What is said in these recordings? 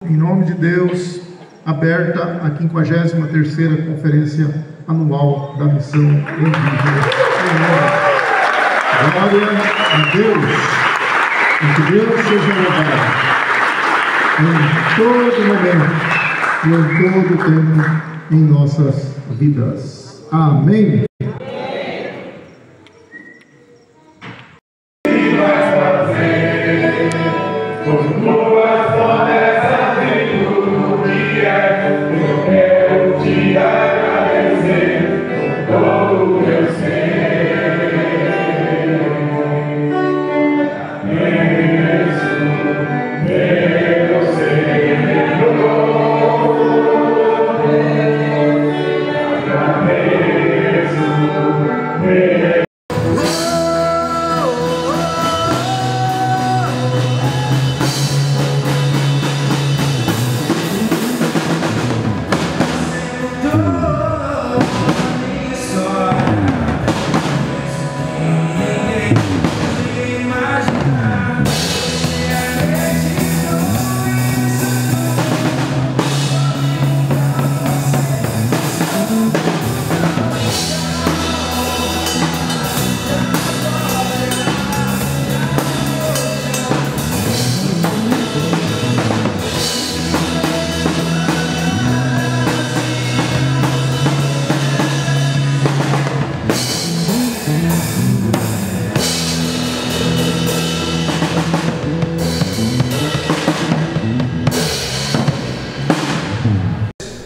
Em nome de Deus, aberta a 53ª Conferência Anual da Missão Indígena. Glória a Deus, e que Deus seja louvado em todo momento e em todo tempo em nossas vidas. Amém.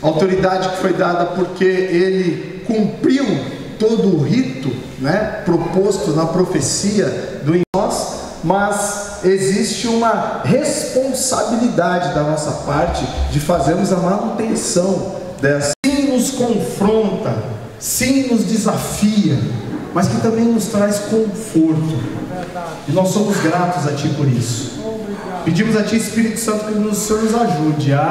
Autoridade que foi dada porque ele cumpriu todo o rito, né, proposto na profecia do nós, mas existe uma responsabilidade da nossa parte de fazermos a manutenção dessa. Sim, nos confronta, sim, nos desafia, mas que também nos traz conforto, e nós somos gratos a Ti por isso. Pedimos a Ti, Espírito Santo, que o Senhor nos ajude a...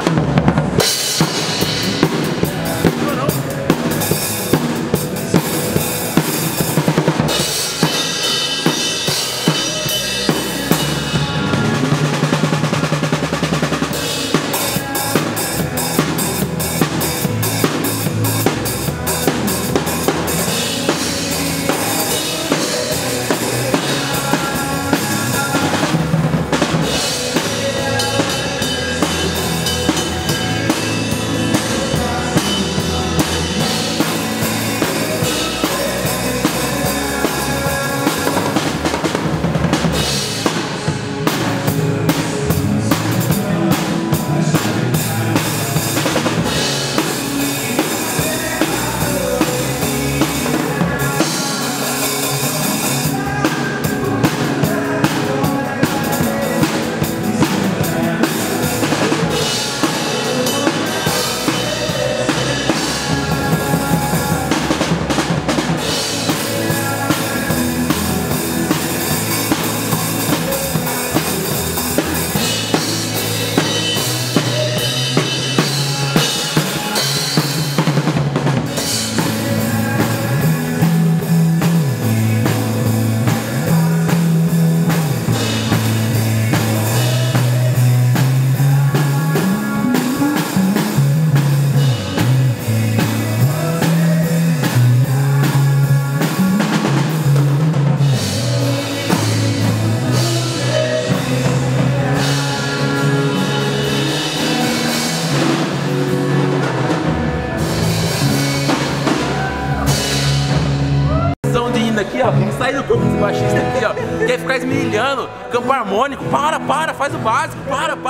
Aqui, ó, vamos sair do corpo desse baixista aqui, ó. Quer ficar esmerilhando, campo harmônico, para, faz o básico, para. O que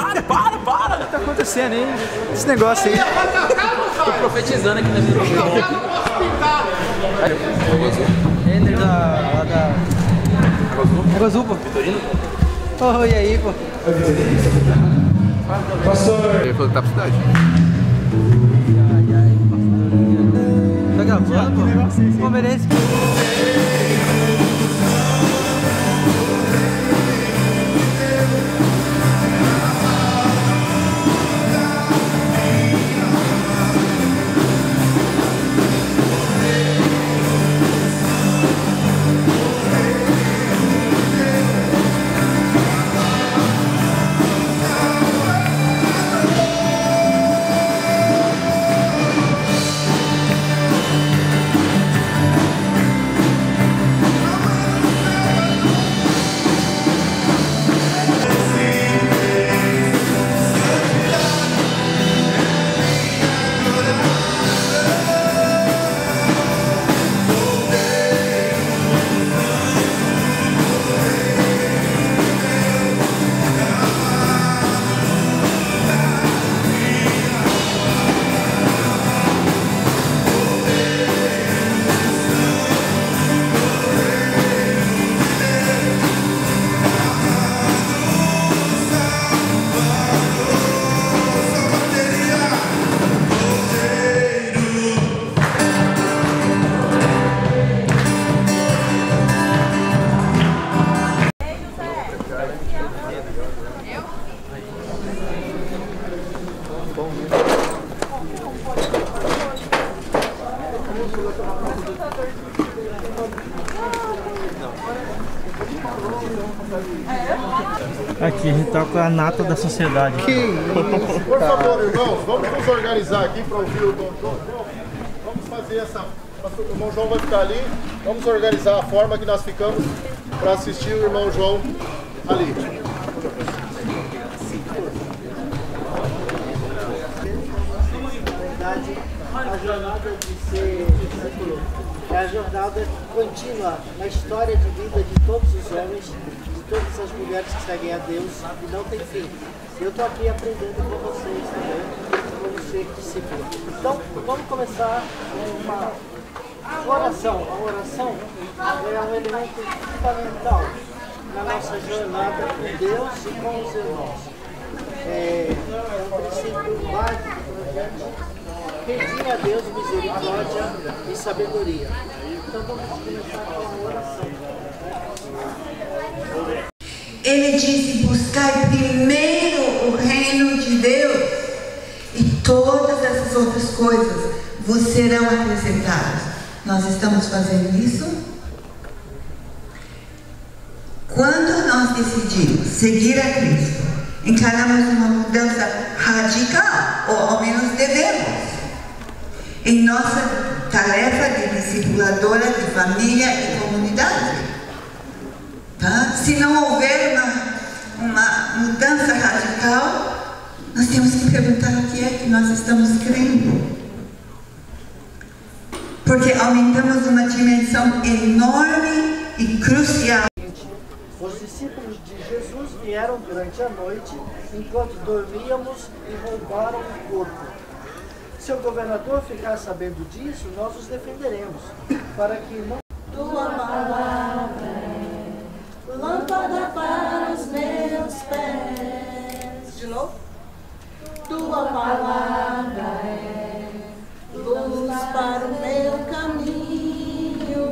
tá acontecendo aí? Esse negócio aí. Tô profetizando aqui na vida. Ele lá da... Água Azul, pô. Vitorino? Oh, e aí, pô? Ele falou que tá pra cidade. Tá gravando, pô? Palmeirense. Aqui, a gente tá com a nata da sociedade. Por favor, irmãos, vamos nos organizar aqui para ouvir o irmão João. Vamos fazer essa... O irmão João vai ficar ali. Vamos organizar a forma que nós ficamos para assistir o irmão João ali. A jornada de ser discípulo é a jornada contínua na história de vida de todos os homens, de todas as mulheres que seguem a Deus e não tem fim. Eu estou aqui aprendendo com vocês também como ser discípulo. Então, vamos começar uma oração. A oração é um elemento fundamental na nossa jornada com Deus e com os irmãos. É um princípio básico para a gente pedir a Deus misericórdia e sabedoria. Então vamos começar com a oração. Ele disse: buscai primeiro o reino de Deus e todas essas outras coisas vos serão acrescentadas. Nós estamos fazendo isso? Quando nós decidimos seguir a Cristo, encaramos uma mudança radical, ou ao menos devemos, em nossa tarefa de discipuladora de família e comunidade. Tá? Se não houver uma mudança radical, nós temos que perguntar o que é que nós estamos crendo. Porque aumentamos uma dimensão enorme e crucial. Os discípulos de Jesus vieram durante a noite, enquanto dormíamos, e roubaram o corpo. Se o governador ficar sabendo disso, nós os defenderemos, para que não... Tua palavra é lâmpada para os meus pés. De novo. Tua palavra é luz para o meu caminho.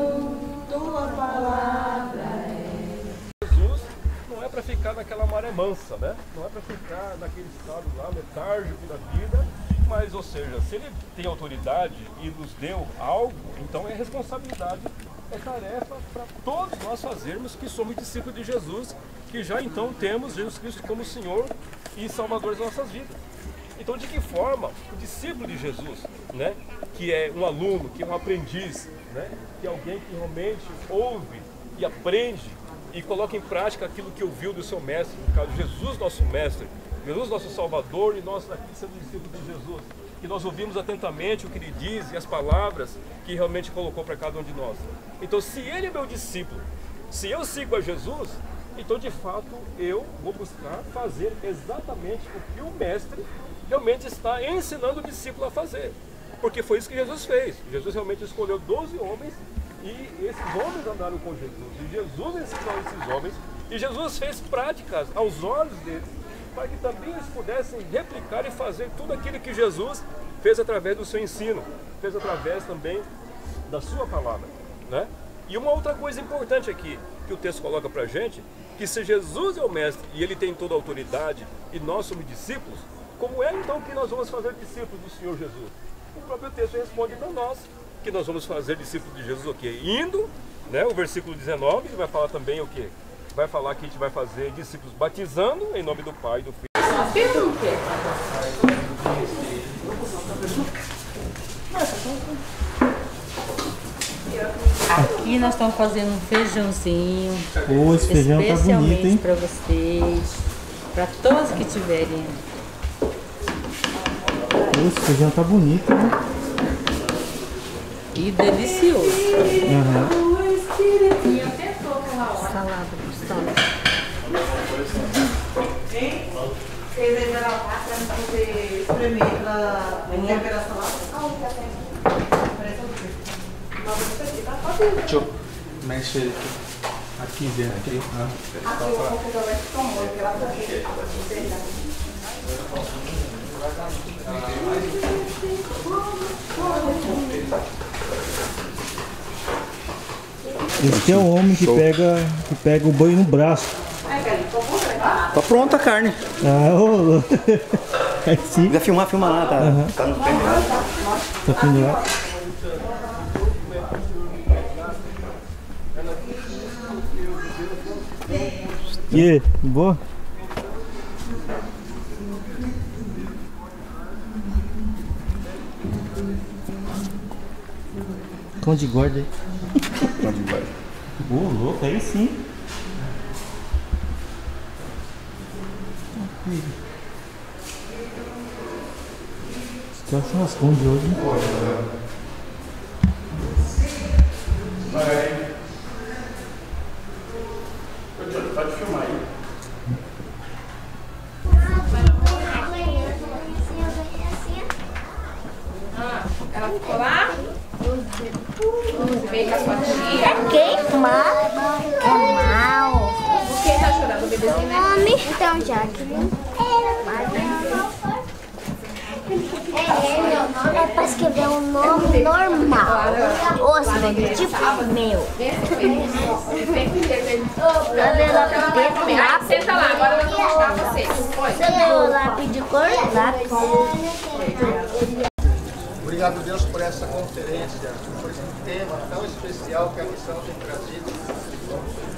Tua palavra é... Jesus não é para ficar naquela maré mansa, né? Não é para ficar naquele estado lá letárgico da vida. Mas, ou seja, se ele tem autoridade e nos deu algo, então é responsabilidade, é tarefa para todos nós fazermos que somos discípulos de Jesus, que já então temos Jesus Cristo como Senhor e Salvador das nossas vidas. Então, de que forma o discípulo de Jesus, né, que é um aluno, que é um aprendiz, né, que é alguém que realmente ouve e aprende e coloca em prática aquilo que ouviu do seu mestre, no caso Jesus, nosso mestre, Jesus, nosso Salvador, e nós aqui sendo discípulos de Jesus, que nós ouvimos atentamente o que Ele diz e as palavras que realmente colocou para cada um de nós. Então, se Ele é meu discípulo, se eu sigo a Jesus, então de fato eu vou buscar fazer exatamente o que o Mestre realmente está ensinando o discípulo a fazer. Porque foi isso que Jesus fez. Jesus realmente escolheu 12 homens e esses homens andaram com Jesus. E Jesus ensinou esses homens e Jesus fez práticas aos olhos deles, para que também eles pudessem replicar e fazer tudo aquilo que Jesus fez através do seu ensino, fez através também da sua palavra, né? E uma outra coisa importante aqui, que o texto coloca para a gente, que se Jesus é o mestre e ele tem toda a autoridade e nós somos discípulos, como é então que nós vamos fazer discípulos do Senhor Jesus? O próprio texto responde para nós que nós vamos fazer discípulos de Jesus o quê? Indo, né? O versículo 19, que vai falar também o quê? Vai falar que a gente vai fazer discípulos batizando em nome do Pai e do Filho. Aqui nós estamos fazendo um feijãozinho. Esse feijão tá bonito, hein? Para vocês, para todos que tiverem. Esse feijão tá bonito, né? E delicioso. Uhum. Salada gostosa. Vocês ainda não passam para poder espremer para temperar a salada? Deixa eu mexer aqui dentro. Aqui, aqui eu vou pegar o estômago, que ela tá aqui. Esse é o homem que pega o boi no braço. Tá pronta a carne. Ah, ô. Aí sim. Vai filmar lá, tá? Uhum. Tá no pendurado. Tá pendurado. E aí, boa? cão de guarda aí. Cão de guarda. Ô, louco, aí sim. Os caras são as cão de hoje, né? Pode filmar aí. Ela ficou lá? Você veio com a sua tia? Queimar. É mal. Quem tá chorando? O bebezinho, né? Nome? Então, Jacqueline. É pra escrever um nome normal. Os velho, tipo meu. Senta lá, agora eu vou mostrar pra vocês. Cadê o lápis de cor? Lápis. Obrigado, Deus, por essa conferência, por esse tema tão especial que a missão tem trazido,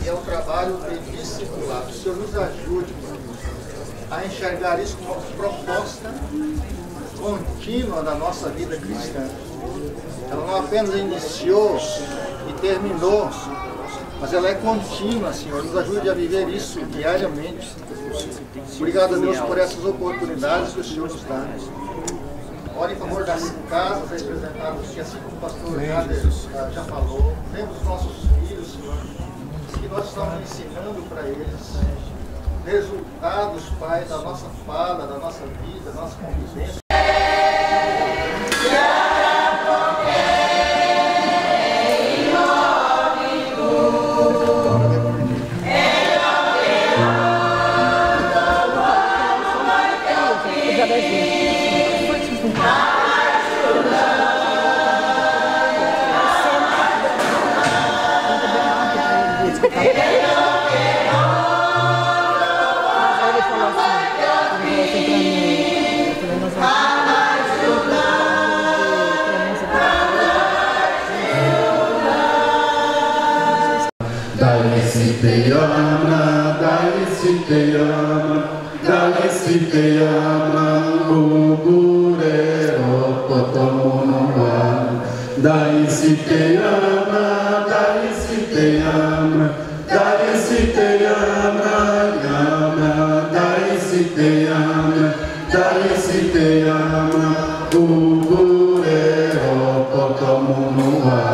e é o trabalho de discipulado. O Senhor nos ajude a enxergar isso como uma proposta contínua da nossa vida cristã. Ela não apenas iniciou e terminou, mas ela é contínua, Senhor. Nos ajude a viver isso diariamente. Obrigado a Deus por essas oportunidades que o Senhor nos dá. Ore em favor das casas representadas aqui, assim como o pastor Jader já falou. Vemos os nossos filhos, Senhor, que nós estamos ensinando para eles resultados, Pai, da nossa fala, da nossa vida, da nossa convivência. Te ama, dai-se te ama, dai-se te ama, Gugurero Potomonoa. Dai-se te ama, dai-se te ama, dai-se te ama, ama, dai-se te ama, dai-se te ama, Gugurero Potomonoa.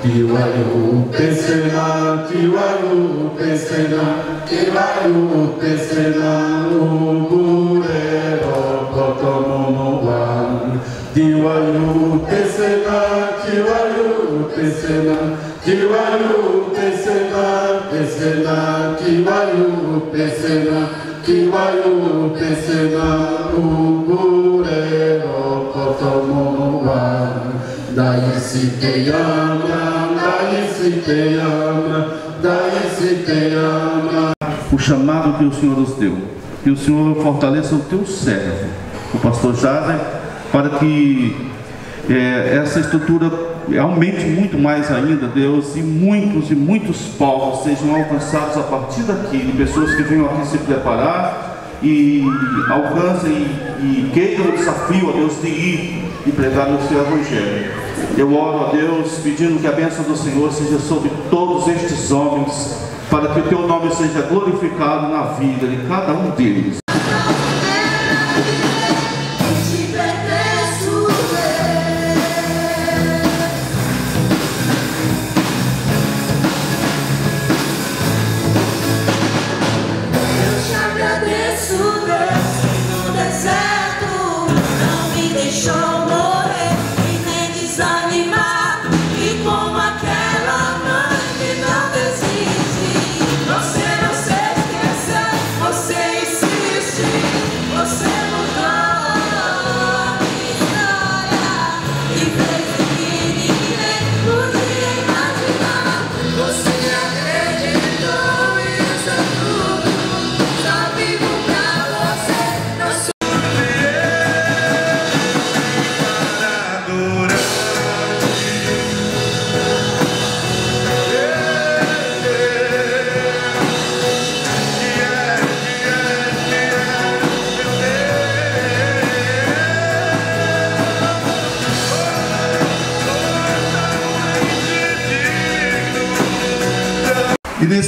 Tiwayu pesena, tiwayu pesena, tiwayu pesena, Ugurero Potomonoa. Tiwayu pesena, tiwayu pesena, tiwayu pesena, pesena, tiwayu pesena, tiwayu pesena, Ugurero Potomonoa. Dai-se te ama, dai-se te ama, dai-se te ama. O chamado que o Senhor nos deu, que o Senhor fortaleça o teu servo, o pastor Jader, para que essa estrutura aumente muito mais ainda, Deus, e muitos povos sejam alcançados a partir daqui, de pessoas que venham aqui se preparar e alcancem e queiram o desafio, a Deus, de ir e pregar o seu evangelho. Eu oro a Deus pedindo que a bênção do Senhor seja sobre todos estes homens, para que o teu nome seja glorificado na vida de cada um deles.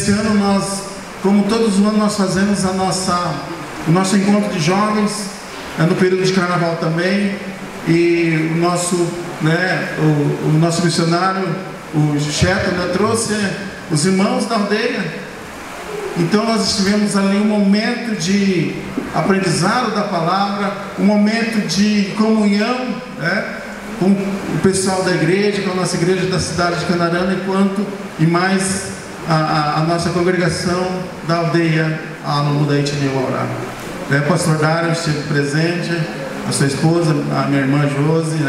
nesse ano nós, como todos os anos, nós fazemos o nosso encontro de jovens, no período de carnaval também, e o nosso missionário, o Cheto, trouxe os irmãos da aldeia. Então nós estivemos ali um momento de aprendizado da palavra, um momento de comunhão, com o pessoal da igreja, com a nossa igreja da cidade de Canarana, e mais a nossa congregação da aldeia Álamo da Etnia Uaurá. O pastor Dário esteve presente, a sua esposa, a minha irmã Josi,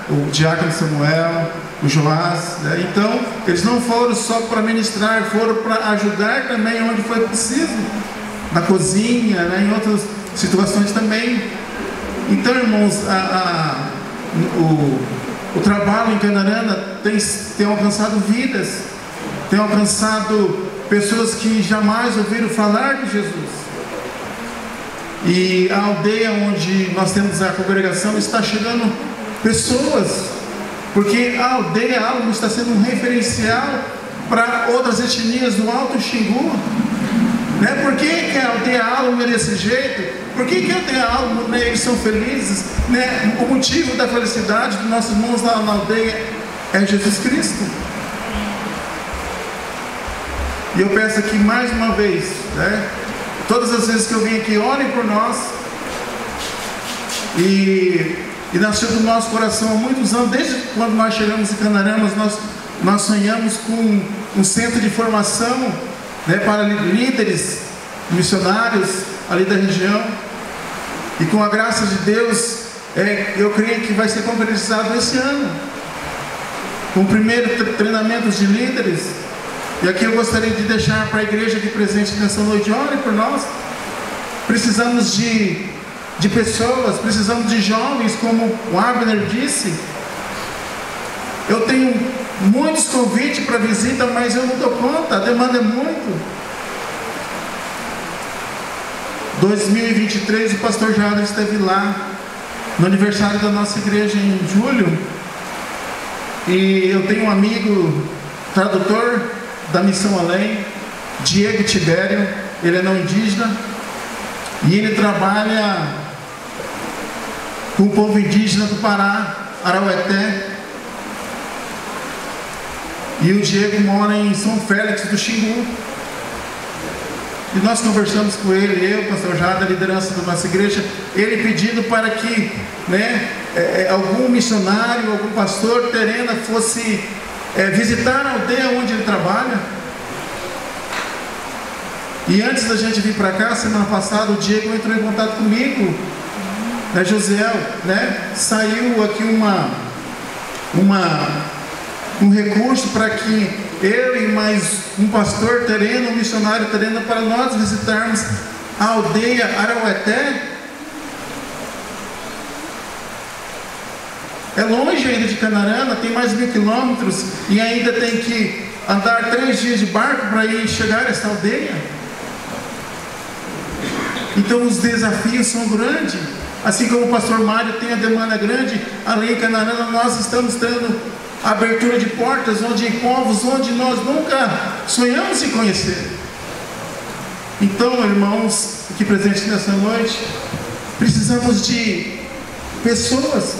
o diácono Samuel, o Joás. Então, eles não foram só para ministrar, foram para ajudar também onde foi preciso, na cozinha, em outras situações também. Então, irmãos, o trabalho em Canarana tem alcançado vidas, tem alcançado pessoas que jamais ouviram falar de Jesus. E a aldeia onde nós temos a congregação está chegando pessoas, porque a aldeia Álamo está sendo um referencial para outras etnias do Alto Xingu. Por que a aldeia Álamo é desse jeito? Por que a aldeia Álamo, eles são felizes? O motivo da felicidade dos nossos irmãos lá na aldeia é Jesus Cristo. E eu peço aqui mais uma vez, todas as vezes que eu vim aqui, orem por nós. E nasceu do nosso coração há muitos anos, desde quando nós chegamos em Canarana, nós sonhamos com um centro de formação para líderes missionários ali da região. E com a graça de Deus, eu creio que vai ser concretizado esse ano, com o primeiro treinamento de líderes. E aqui eu gostaria de deixar para a igreja aqui presente nessa noite: orem por nós. Precisamos de pessoas, precisamos de jovens, como o Abner disse. Eu tenho muitos convites para visita, mas eu não dou conta, a demanda é muito. 2023, o pastor Jader esteve lá no aniversário da nossa igreja em julho, e eu tenho um amigo tradutor da Missão Além, Diego Tibério. Ele é não indígena e ele trabalha com o povo indígena do Pará, Araueté. E o Diego mora em São Félix do Xingu. E nós conversamos com ele, eu, o pastor Jada, a liderança da nossa igreja, ele pedindo para que algum missionário, algum pastor terena fosse visitar a aldeia onde ele trabalha. E antes da gente vir para cá, semana passada, o Diego entrou em contato comigo, Josiel, saiu aqui um recurso para que eu e mais um pastor tereno, um missionário tereno, para nós visitarmos a aldeia Araueté. É longe ainda de Canarana, tem mais de 1000 quilômetros, e ainda tem que andar 3 dias de barco para ir chegar a essa aldeia. Então os desafios são grandes. Assim como o pastor Mário tem a demanda grande, ali em Canarana nós estamos tendo abertura de portas onde povos onde nós nunca sonhamos em conhecer. Então, irmãos, aqui presentes nessa noite, precisamos de pessoas,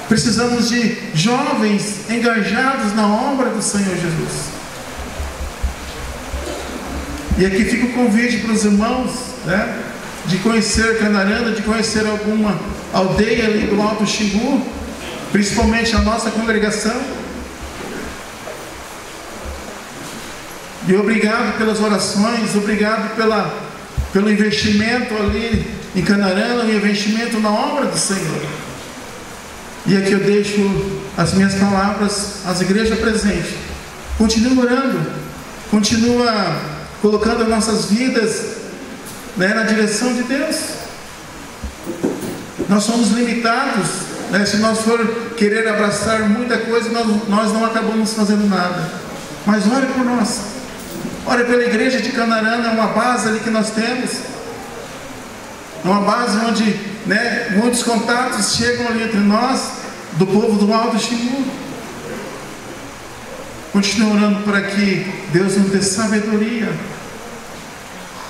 precisamos de jovens engajados na obra do Senhor Jesus. E aqui fica o convite para os irmãos, de conhecer Canarana, de conhecer alguma aldeia ali do Alto Xingu, principalmente a nossa congregação. E obrigado pelas orações, obrigado pelo investimento ali em Canarana, o investimento na obra do Senhor. E aqui eu deixo as minhas palavras às igrejas presentes. Continua orando, continua colocando as nossas vidas na direção de Deus. Nós somos limitados, se nós for querer abraçar muita coisa, nós não acabamos fazendo nada. Mas ore por nós, ore pela igreja de Canarana, é uma base ali que nós temos, é uma base onde muitos contatos chegam ali entre nós, do povo do Alto Xingu. Continue orando para que Deus nos dê sabedoria.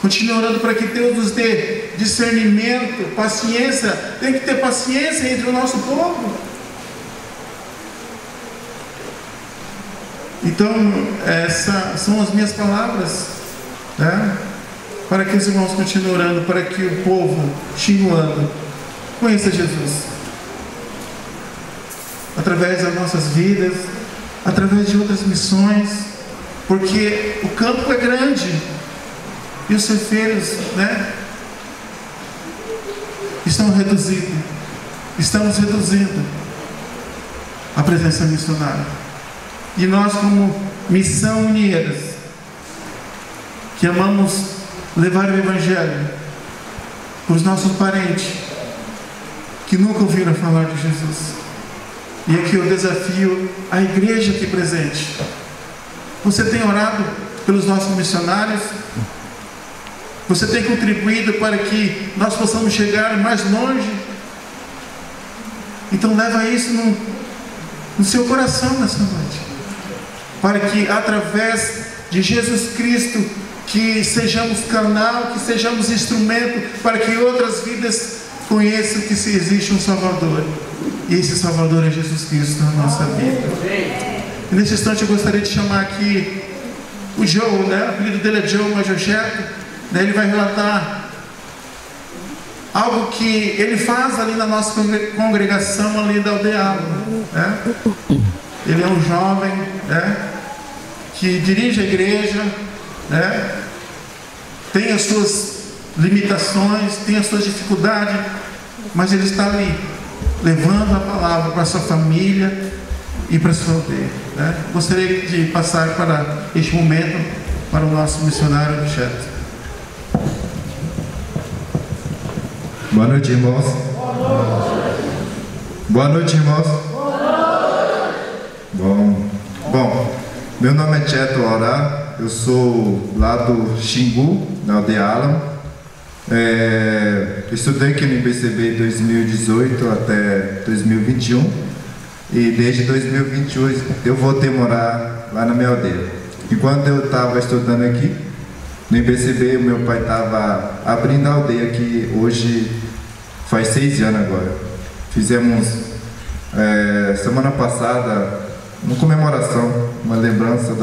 Continue orando para que Deus nos dê discernimento, paciência. Tem que ter paciência entre o nosso povo. Então, essas são as minhas palavras, né? Para que os irmãos continuem orando, para que o povo continuando conheça Jesus. Através das nossas vidas, através de outras missões, porque o campo é grande e os ceifeiros, né, estamos reduzindo a presença missionária. E nós, como Missão Unidas, que amamos levar o Evangelho para os nossos parentes que nunca ouviram falar de Jesus. E aqui eu desafio a igreja aqui presente. Você tem orado pelos nossos missionários? Você tem contribuído para que nós possamos chegar mais longe? Então leva isso no seu coração nessa noite, para que através de Jesus Cristo, que sejamos canal, que sejamos instrumento, para que outras vidas conheçam que existe um Salvador. E esse Salvador é Jesus Cristo na nossa vida. E nesse instante eu gostaria de chamar aqui o Joe, né? O apelido dele é Joe Majocheto, né? Ele vai relatar algo que ele faz ali na nossa congregação ali da aldeia, né? Ele é um jovem, né, que dirige a igreja, né? Tem as suas limitações, tem as suas dificuldades, mas ele está ali levando a palavra para a sua família e para a sua aldeia, né? Gostaria de passar para este momento para o nosso missionário do chat. Boa noite, irmãos. Boa noite, irmãos. Bom, meu nome é Cheto Aurá, eu sou lá do Xingu, na aldeia Alam. Estudei aqui no IBCB de 2018 até 2021 e desde 2021 eu voltei a morar lá na minha aldeia. Enquanto eu estava estudando aqui no IBCB, meu pai estava abrindo a aldeia, que hoje faz 6 anos agora. Fizemos semana passada uma comemoração, uma lembrança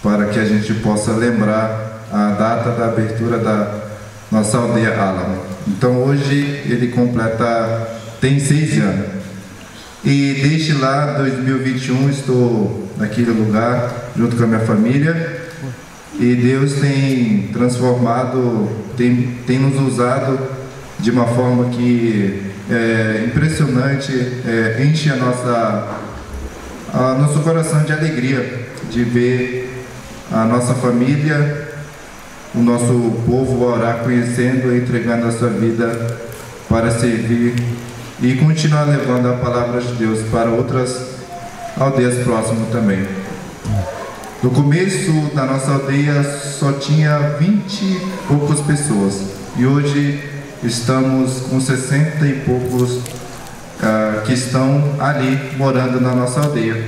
para que a gente possa lembrar a data da abertura da nossa aldeia Alam. Então hoje ele tem 6 anos. E desde lá, 2021, estou naquele lugar junto com a minha família. E Deus tem transformado, tem nos usado de uma forma que é impressionante, enche nosso coração de alegria de ver a nossa família, o nosso povo orar, conhecendo e entregando a sua vida para servir e continuar levando a palavra de Deus para outras aldeias próximas também. No começo da nossa aldeia só tinha 20 e poucas pessoas e hoje estamos com 60 e poucos que estão ali morando na nossa aldeia.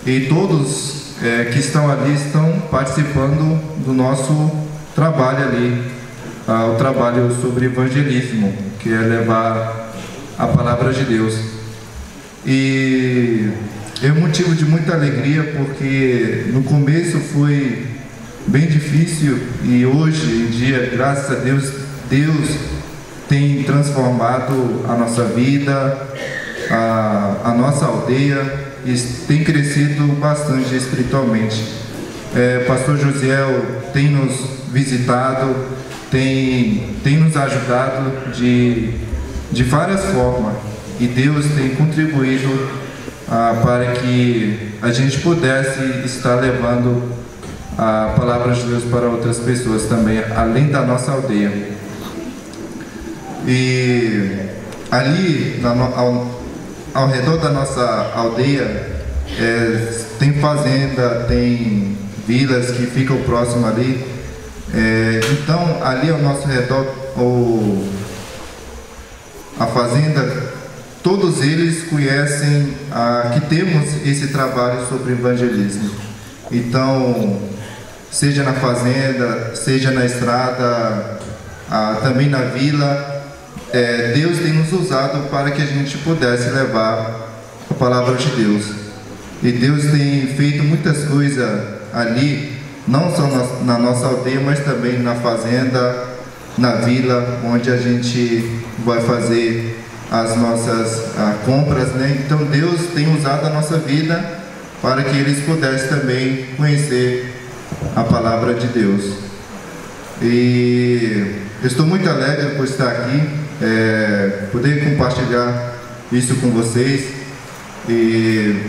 E todos que estão ali estão participando do nosso trabalho ali, o trabalho sobre evangelismo, que é levar a palavra de Deus. E é um motivo de muita alegria, porque no começo foi bem difícil e hoje em dia, graças a Deus, Deus tem transformado a nossa vida, a nossa aldeia, e tem crescido bastante espiritualmente. Pastor Josiel tem nos visitado, tem nos ajudado de várias formas, e Deus tem contribuído para que a gente pudesse estar levando a palavra de Deus para outras pessoas também, além da nossa aldeia. E ali, ao redor da nossa aldeia, tem fazenda, tem vilas que ficam próximas ali. Então, ali ao nosso redor, a fazenda, todos eles conhecem que temos esse trabalho sobre evangelismo. Então, seja na fazenda, seja na estrada, também na vila, Deus tem nos usado para que a gente pudesse levar a palavra de Deus. E Deus tem feito muitas coisas ali, não só na nossa aldeia, mas também na fazenda, na vila, onde a gente vai fazer as nossas compras, né? Então Deus tem usado a nossa vida para que eles pudessem também conhecer a palavra de Deus. E eu estou muito alegre por estar aqui, poder compartilhar isso com vocês. E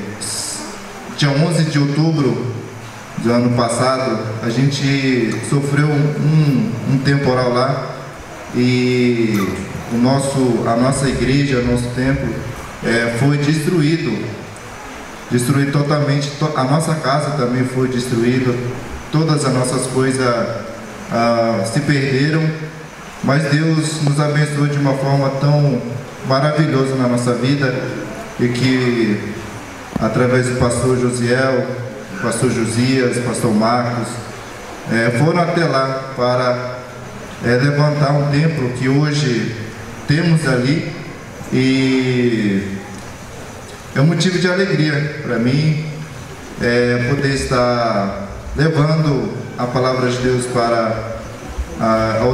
dia 11 de outubro do ano passado, a gente sofreu um temporal lá, e a nossa igreja, o nosso templo foi destruído totalmente. A nossa casa também foi destruída, todas as nossas coisas se perderam, mas Deus nos abençoou de uma forma tão maravilhosa na nossa vida, e que através do pastor Josiel, pastor Josias, pastor Marcos, foram até lá para levantar um templo que hoje temos ali, e é um motivo de alegria para mim poder estar levando a palavra de Deus para a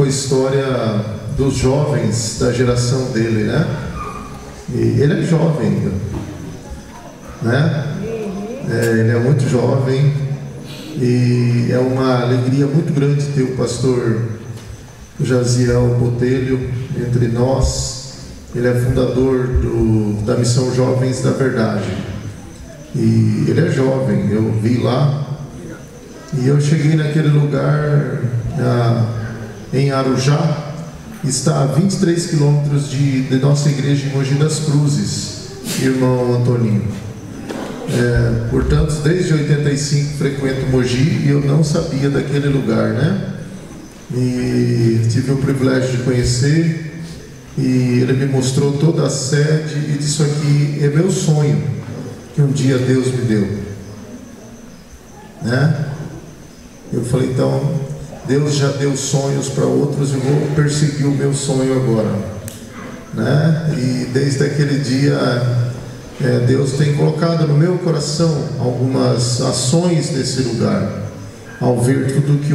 história dos jovens da geração dele, né? E ele é jovem ainda, né? Ele é muito jovem, e é uma alegria muito grande ter o pastor Jaziel Botelho entre nós. Ele é fundador da Missão Jovens da Verdade, e ele é jovem. Eu vi lá, e eu cheguei naquele lugar em Arujá, está a 23 quilômetros de nossa igreja em Mogi das Cruzes, irmão Antoninho. Portanto, desde 85 frequento Mogi, e eu não sabia daquele lugar, né? E tive o privilégio de conhecer, e ele me mostrou toda a sede, e disse: aqui é meu sonho que um dia Deus me deu, né? Eu falei: então Deus já deu sonhos para outros, eu vou perseguir o meu sonho agora, né? E desde aquele dia, Deus tem colocado no meu coração algumas ações nesse lugar, ao ver tudo que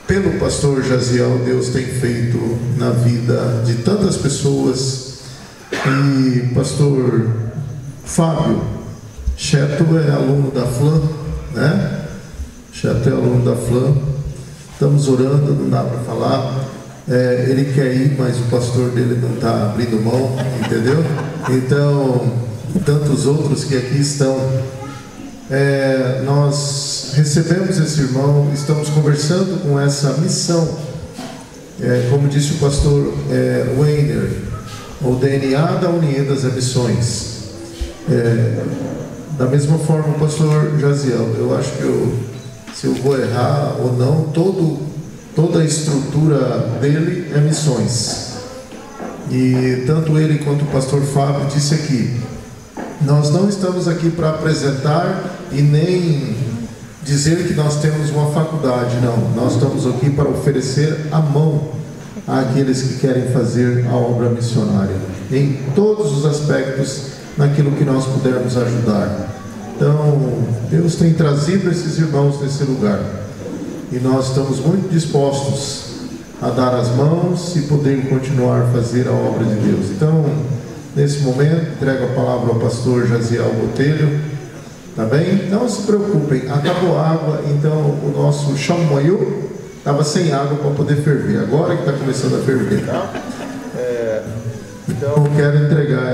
pelo pastor Jaziel, Deus tem feito na vida de tantas pessoas. E pastor Fábio Cheto é aluno da FLAM, né? Cheto é aluno da FLAM. Estamos orando, não dá para falar. Ele quer ir, mas o pastor dele não está abrindo mão, entendeu? Então, tantos outros que aqui estão. Nós recebemos esse irmão, estamos conversando com essa missão. Como disse o pastor Weiner, o DNA da Unidas é Missões. Da mesma forma, o pastor Jaziel, eu acho que se eu vou errar ou não, toda a estrutura dele é missões. E tanto ele quanto o pastor Fábio disse aqui, nós não estamos aqui para apresentar e nem dizer que nós temos uma faculdade, não. Nós estamos aqui para oferecer a mão àqueles que querem fazer a obra missionária, em todos os aspectos, naquilo que nós pudermos ajudar. Então, Deus tem trazido esses irmãos nesse lugar, e nós estamos muito dispostos a dar as mãos e poder continuar a fazer a obra de Deus. Então, nesse momento, entrego a palavra ao pastor Jaziel Botelho, tá bem? Não se preocupem, acabou a água, então o nosso chamoio estava sem água para poder ferver, agora que está começando a ferver, tá? Então, eu quero entregar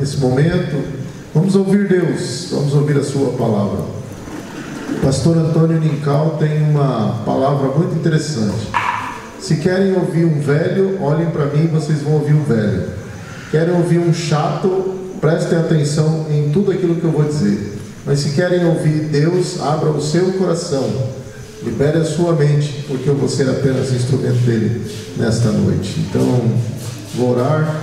esse momento. Vamos ouvir Deus, vamos ouvir a sua palavra. O pastor Antônio Nincal tem uma palavra muito interessante. Se querem ouvir um velho, olhem para mim, vocês vão ouvir um velho. Querem ouvir um chato, prestem atenção em tudo aquilo que eu vou dizer. Mas se querem ouvir Deus, abra o seu coração, libere a sua mente, porque eu vou ser apenas instrumento dele nesta noite. Então, vou orar,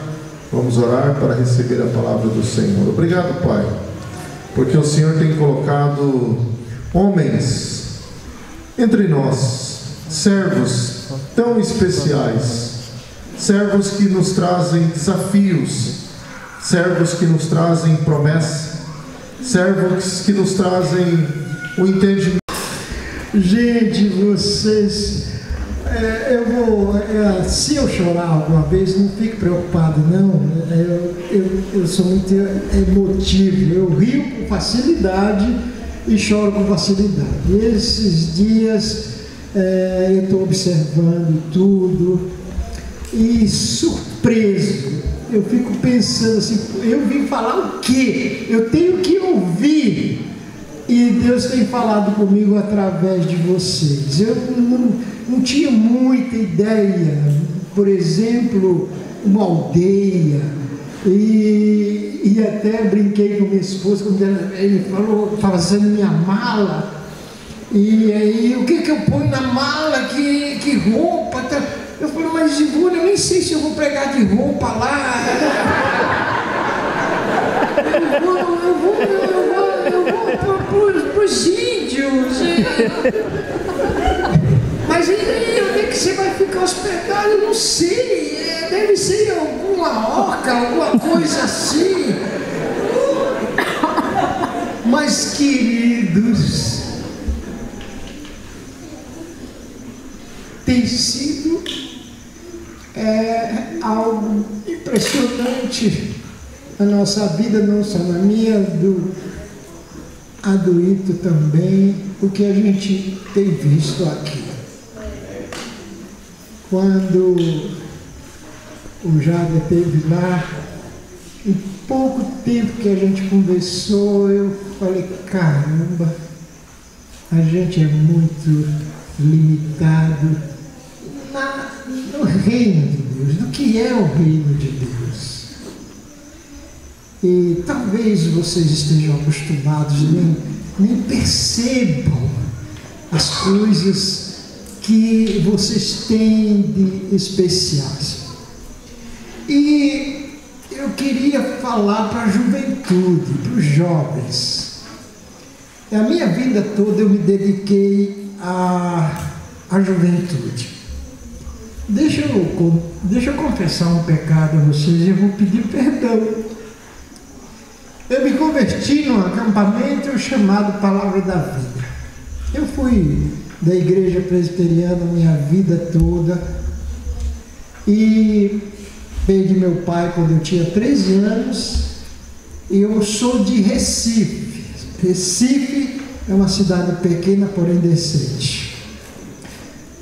vamos orar para receber a palavra do Senhor. Obrigado, Pai, porque o Senhor tem colocado homens entre nós, servos tão especiais, servos que nos trazem desafios, servos que nos trazem promessas, servos que nos trazem o entendimento. Gente, vocês, se eu chorar alguma vez, não fique preocupado, não. Eu sou muito emotivo, eu rio com facilidade e choro com facilidade. E esses dias eu estou observando tudo e surpreso. Eu fico pensando assim, eu vim falar o quê? Eu tenho que ouvir. E Deus tem falado comigo através de vocês. Eu não tinha muita ideia, por exemplo, uma aldeia. E até brinquei com minha esposa, quando ele falou, fazendo minha mala. E aí, o que eu ponho na mala? Que roupa? Eu falei, mas Ivone, eu nem sei se eu vou pregar de roupa lá. Eu vou para os índios. Mas onde é que você vai ficar hospedado? Eu não sei. Deve ser alguma oca, alguma coisa assim. Mas, queridos, tem sido algo impressionante na nossa vida, não só na minha, a do Ito também, o que a gente tem visto aqui. Quando o Jader esteve lá, em pouco tempo que a gente conversou, eu falei, caramba, a gente é muito limitado no reino de Deus, do que é o reino de Deus. E talvez vocês estejam acostumados, nem percebam as coisas que vocês têm de especiais. E eu queria falar para a juventude, para os jovens. A minha vida toda eu me dediquei à juventude. Deixa eu confessar um pecado a vocês e eu vou pedir perdão. Eu me converti num acampamento chamado Palavra da Vida. Eu fui da igreja presbiteriana minha vida toda e perdi meu pai quando eu tinha 13 anos. E eu sou de Recife. Recife é uma cidade pequena, porém decente.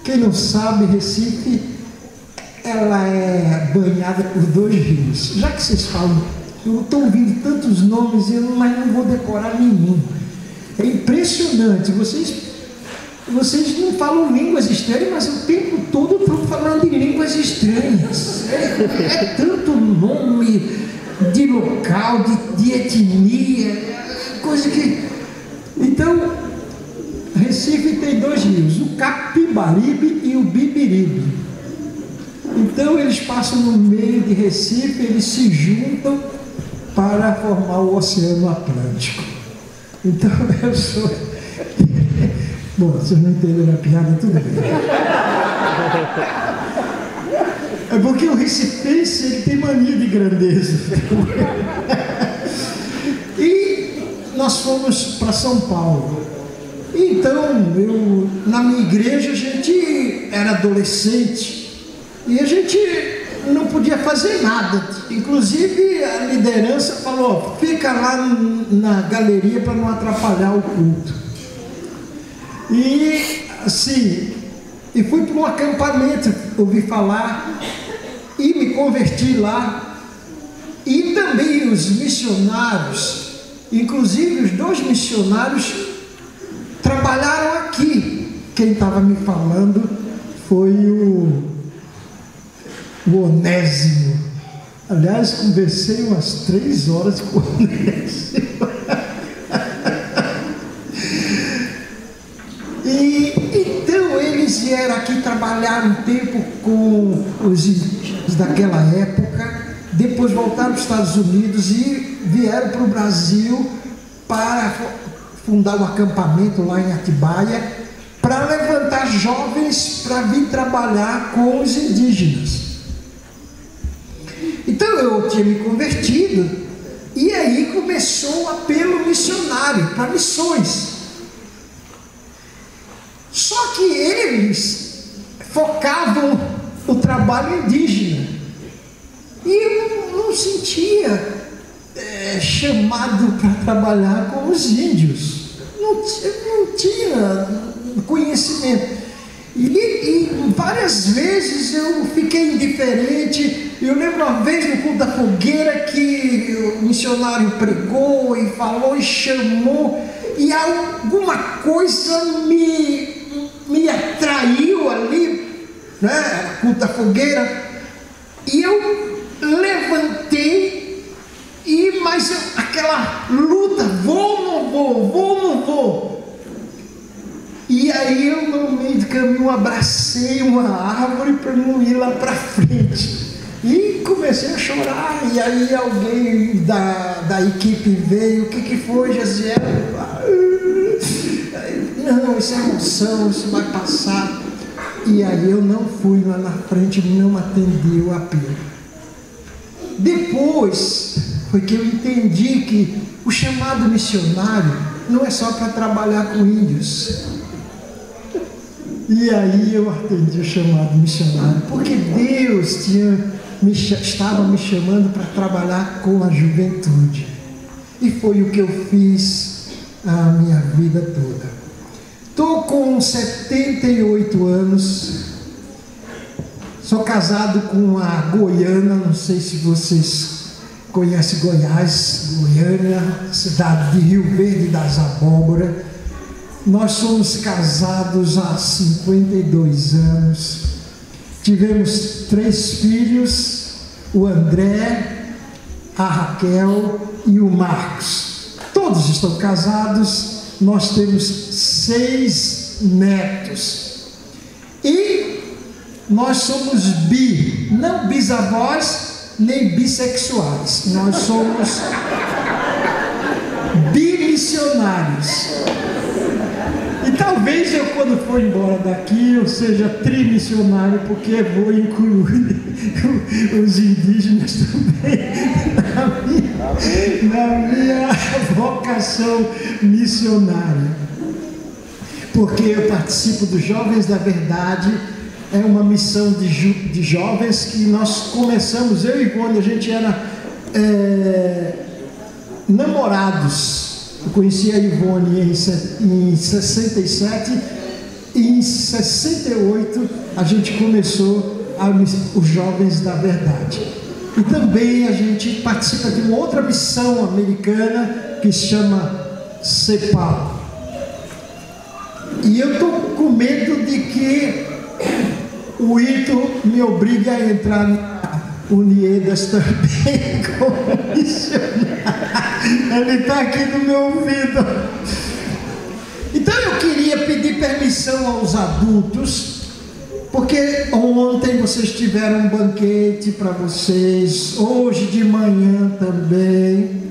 Quem não sabe, Recife, ela é banhada por 2 rios. Já que vocês falam, eu estou ouvindo tantos nomes, mas não vou decorar nenhum. É impressionante, vocês não falam línguas estranhas, mas o tempo todo estão falando de línguas estranhas. É tanto nome de local, de etnia, coisa que... Então, Recife tem 2 rios, o Capibaribe e o Bibiribe. Então eles passam no meio de Recife, eles se juntam para formar o Oceano Atlântico. Então eu sou... Bom, vocês não entenderam a piada, tudo bem. É porque o recifense, ele tem mania de grandeza. E nós fomos para São Paulo. Então, na minha igreja, a gente era adolescente e a gente não podia fazer nada. Inclusive, a liderança falou, fica lá na galeria para não atrapalhar o culto. E, assim, fui para um acampamento, ouvi falar, e me converti lá. E também os missionários Inclusive, os 2 missionários trabalharam aqui. Quem estava me falando foi o Onésimo. Aliás, conversei umas 3 horas com o Onésimo. Então eles vieram aqui trabalhar um tempo com os indígenas daquela época, depois voltaram para os Estados Unidos e vieram para o Brasil para fundar um acampamento lá em Atibaia, para levantar jovens para vir trabalhar com os indígenas. Então eu tinha me convertido e aí começou o apelo missionário para missões. Só que eles focavam o trabalho indígena e eu não sentia chamado para trabalhar com os índios, não tinha conhecimento. E várias vezes eu fiquei indiferente. Eu lembro uma vez no culto da fogueira que o missionário pregou e falou e chamou, e alguma coisa me atraiu ali, né, culto da fogueira, e eu levantei, mas aquela luta, vou, não vou. E aí eu no meio do caminho abracei uma árvore para não ir lá para frente. E comecei a chorar, e aí alguém da equipe veio, o que foi, Jaziel? Não, isso é emoção, isso vai passar. E aí eu não fui lá na frente, não atendi o apelo. Depois foi que eu entendi que o chamado missionário não é só para trabalhar com índios. E aí eu atendi o chamado missionário, porque Deus estava me chamando para trabalhar com a juventude. E foi o que eu fiz a minha vida toda. Estou com 78 anos, sou casado com a Goiana, não sei se vocês conhecem Goiás, Goiânia, cidade de Rio Verde das Abóboras. Nós somos casados há 52 anos, tivemos 3 filhos, o André, a Raquel e o Marcos. Todos estão casados, nós temos 6 netos. E nós somos não bisavós, nem bissexuais, nós somos bimissionários. E talvez eu, quando for embora daqui, eu seja trimissionário, porque vou incluir os indígenas também na minha vocação missionária. Porque eu participo dos Jovens da Verdade, é uma missão de jovens que nós começamos, eu e Ivone, a gente era namorados. Eu conheci a Ivone em 67 e em 68 a gente começou os Jovens da Verdade. E também a gente participa de uma outra missão americana que se chama CEPAL. E eu estou com medo de que o Ito me obrigue a entrar na Uniedas também como missionário. Ele está aqui no meu ouvido. Então eu queria pedir permissão aos adultos, porque ontem vocês tiveram um banquete para vocês, hoje de manhã também.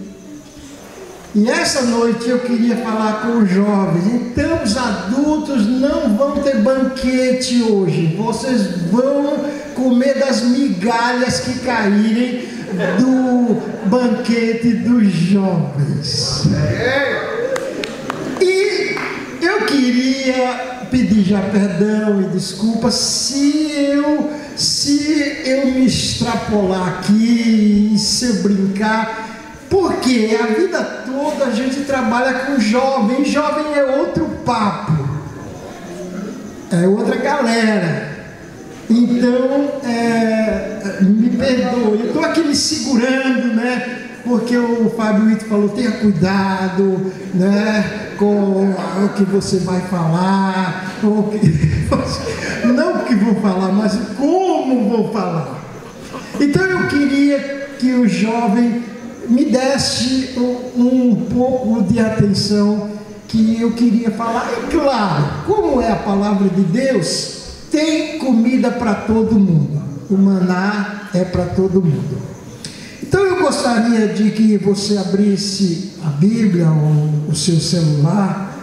E essa noite eu queria falar com os jovens. Então os adultos não vão ter banquete hoje. Vocês vão comer das migalhas que caírem do banquete dos jovens. E eu queria pedir já perdão e desculpa se eu me extrapolar aqui, se eu brincar, porque a vida toda a gente trabalha com jovem. Jovem é outro papo, é outra galera. Então, me perdoe, eu estou aqui me segurando, né? Porque o Fábio Ito falou, tenha cuidado, né, com o que você vai falar, não o que vou falar, mas como vou falar. Então eu queria que o jovem me desse um pouco de atenção que eu queria falar. E claro, como é a palavra de Deus, tem comida para todo mundo. O maná é para todo mundo. Então eu gostaria de que você abrisse a Bíblia ou o seu celular.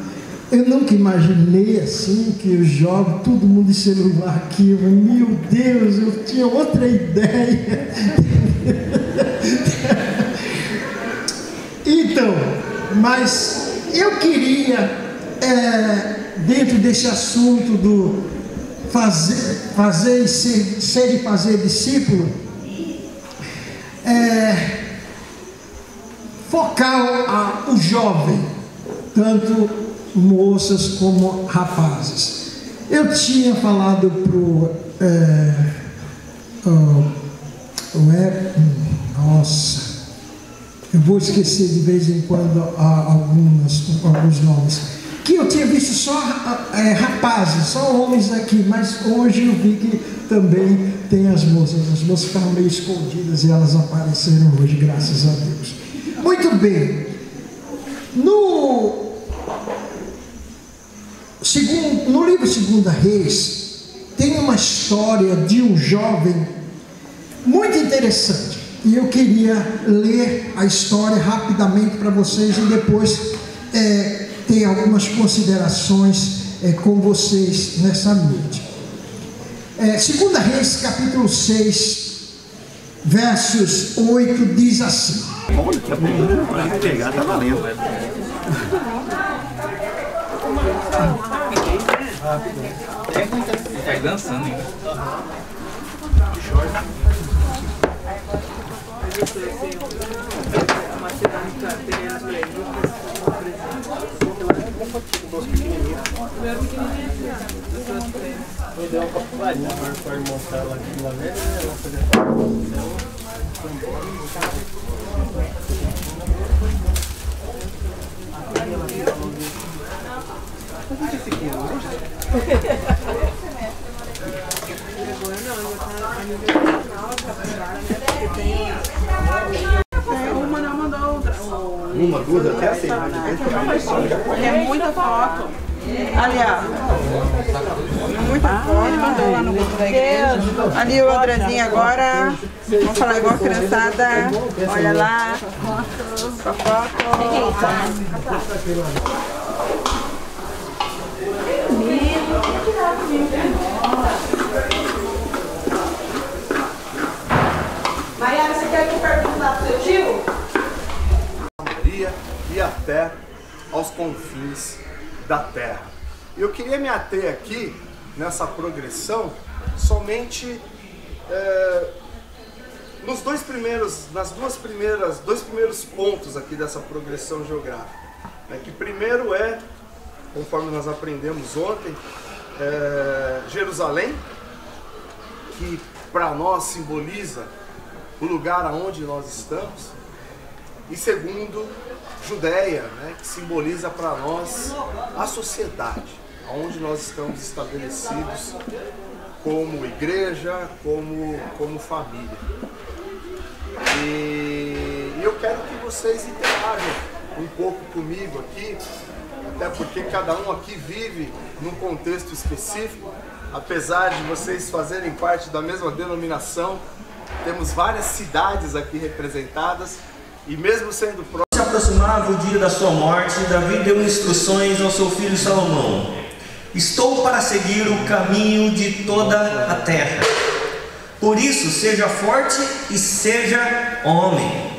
Eu nunca imaginei assim que os jovens, todo mundo de celular aqui, meu Deus, eu tinha outra ideia. Então, mas eu queria, dentro desse assunto do fazer e ser e fazer discípulo, focar o jovem, tanto moças como rapazes. Eu tinha falado eu vou esquecer de vez em quando alguns nomes, que eu tinha visto só rapazes, só homens aqui, mas hoje eu vi que também tem as moças ficaram meio escondidas e elas apareceram hoje, graças a Deus. Muito bem, no livro 2 Reis tem uma história de um jovem muito interessante, e eu queria ler a história rapidamente para vocês e depois ter algumas considerações com vocês nessa noite. 2 Reis capítulo 6 versos 8 diz assim. Pegar tá valendo. Vai dançando, hein? Me deu uma faculdade, para mostrar ela aqui lá dentro, ela fazer Uma não mandou outra. uma, duas, até assim. É muita foto. Ali, ó. Muita foto. Ele mandou lá no grupo da igreja. Ali o Andrezinho agora. Vamos falar igual a criançada. Olha lá. Sua foto. Mariana, você quer que eu pergunte lá pro seu tio? E até aos confins da terra. Eu queria me ater aqui nessa progressão somente nos dois primeiros pontos aqui dessa progressão geográfica, né? Que primeiro conforme nós aprendemos ontem, Jerusalém, que para nós simboliza o lugar aonde nós estamos, e segundo, Judéia, né, que simboliza para nós a sociedade, onde nós estamos estabelecidos como igreja, como família. E eu quero que vocês interajam um pouco comigo aqui, até porque cada um aqui vive num contexto específico, apesar de vocês fazerem parte da mesma denominação, temos várias cidades aqui representadas, e mesmo sendo próximo... Se aproximava o dia da sua morte, Davi deu instruções ao seu filho Salomão: estou para seguir o caminho de toda a terra. Por isso, seja forte e seja homem.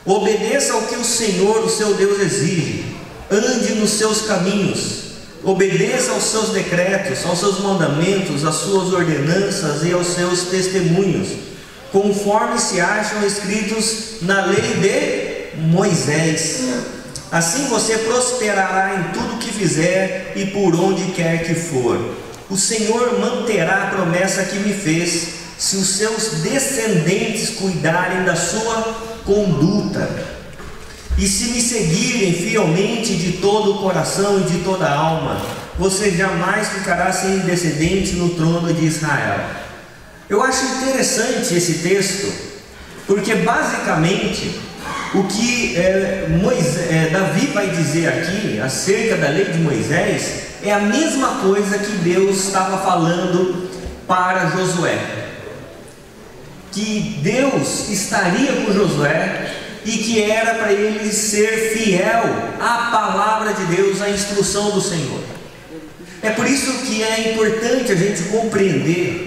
Obedeça ao que o Senhor, o seu Deus, exige. Ande nos seus caminhos. Obedeça aos seus decretos, aos seus mandamentos, às suas ordenanças e aos seus testemunhos, conforme se acham escritos na lei de Moisés. Assim você prosperará em tudo que fizer e por onde quer que for. O Senhor manterá a promessa que me fez, se os seus descendentes cuidarem da sua conduta. E se me seguirem fielmente de todo o coração e de toda a alma, você jamais ficará sem descendente no trono de Israel. Eu acho interessante esse texto, porque basicamente o que Davi vai dizer aqui acerca da lei de Moisés é a mesma coisa que Deus estava falando para Josué, que Deus estaria com Josué e que era para ele ser fiel à palavra de Deus, à instrução do Senhor. É por isso que é importante a gente compreender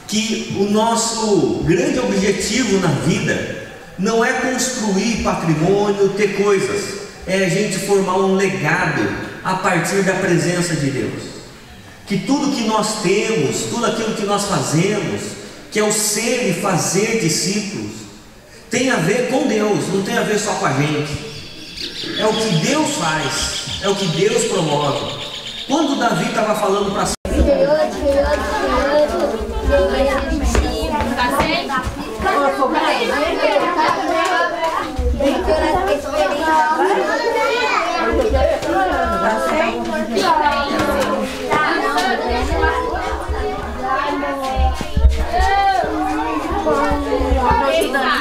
que o nosso grande objetivo na vida não é construir patrimônio, ter coisas, é a gente formar um legado a partir da presença de Deus. Que tudo que nós temos, tudo aquilo que nós fazemos, que é o ser e fazer discípulos, tem a ver com Deus, não tem a ver só com a gente. É o que Deus faz, é o que Deus promove. Quando Davi estava falando para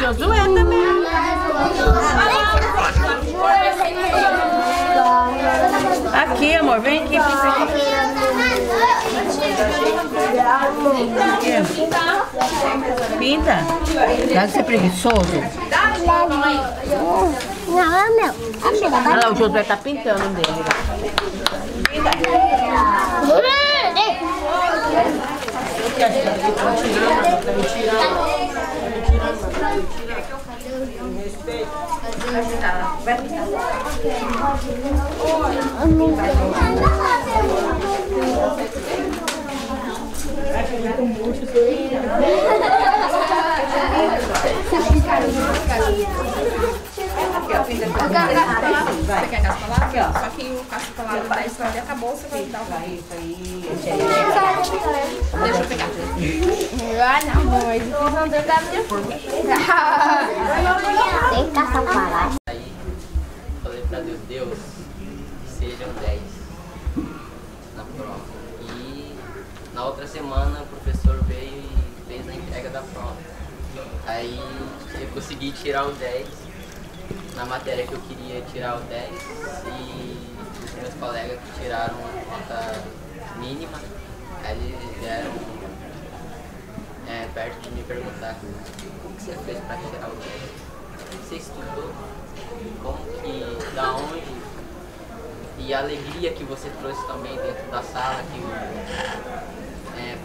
Josué também. Aqui, amor, vem aqui. Pinta? Deve ser preguiçoso. Não, é meu. Olha lá, o Josué tá pintando dele. Você quer as palavras? Só que o caso de palavras da história acabou, você vai dar o Deixa eu pegar. Ah, não, mas vocês vão trocar minha forma. Tem que caçar palavras. Aí, falei pra Deus, sejam 10 na prova. E na outra semana o professor veio e fez a entrega da prova. Aí eu consegui tirar o 10 na matéria que eu queria tirar o 10 e os meus colegas que tiraram a nota mínima, aí eles vieram perto de me perguntar o que você fez para tirar o 10? Você estudou? Como que, da onde? E a alegria que você trouxe também dentro da sala, que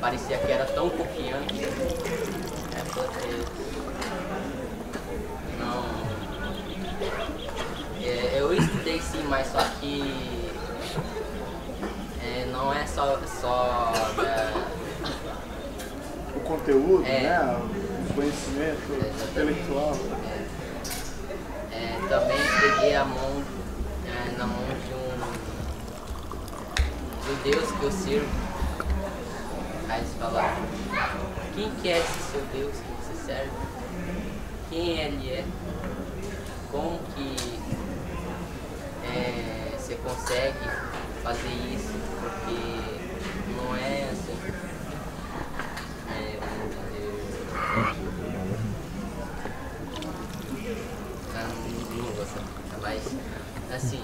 parecia que era tão confiante. Eu estudei sim, mas só que não é só o conteúdo, né? O conhecimento intelectual. Também peguei a mão na mão do Deus que eu sirvo. Aí eles falaram, quem que é esse seu Deus que você serve? Quem ele é? Como que você consegue fazer isso? Porque não é assim, vamos dizer, não vou saber, mas assim,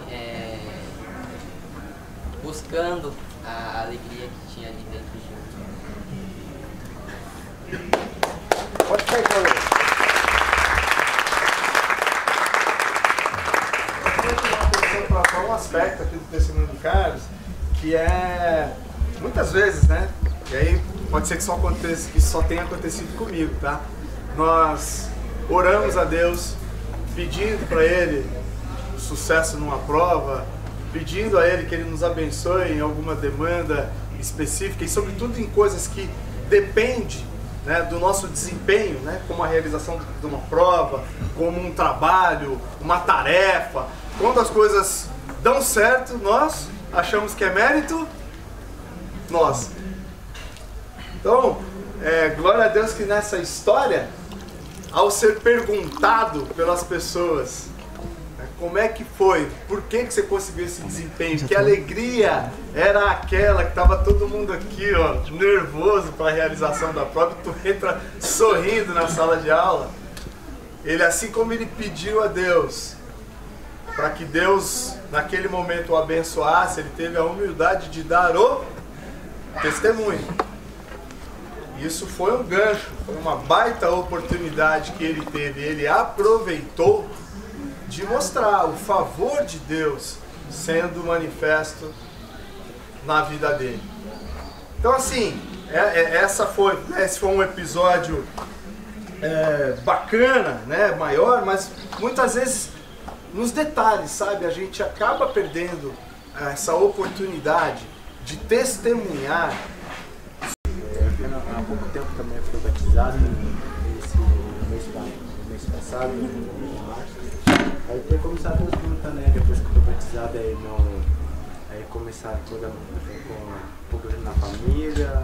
buscando a alegria que tinha ali dentro de mim. Pode pegar. Um aspecto aqui do testemunho do Carlos, que é muitas vezes, né? E aí pode ser que só tenha acontecido comigo, tá? Nós oramos a Deus pedindo para Ele sucesso numa prova, pedindo a Ele que Ele nos abençoe em alguma demanda específica e sobretudo em coisas que dependem, né, do nosso desempenho, né, como a realização de uma prova, como um trabalho, uma tarefa. Quando as coisas dão certo, nós achamos que é mérito nosso. Então, glória a Deus que nessa história ao ser perguntado pelas pessoas, como é que foi? Por que você conseguiu esse desempenho? Que alegria era aquela que estava todo mundo aqui, ó, nervoso para a realização da prova, e tu entra sorrindo na sala de aula. Ele, assim como ele pediu a Deus, para que Deus naquele momento o abençoasse, ele teve a humildade de dar o testemunho. Isso foi um gancho, foi uma baita oportunidade que ele teve, ele aproveitou de mostrar o favor de Deus sendo manifesto na vida dele. Então assim, esse foi um episódio bacana, né, maior, mas muitas vezes nos detalhes, sabe, a gente acaba perdendo essa oportunidade de testemunhar. Há pouco tempo também fui batizado, no mês passado, em março. Aí tem começado as lutas, né? Depois que eu fui batizado, aí começaram com problema na família,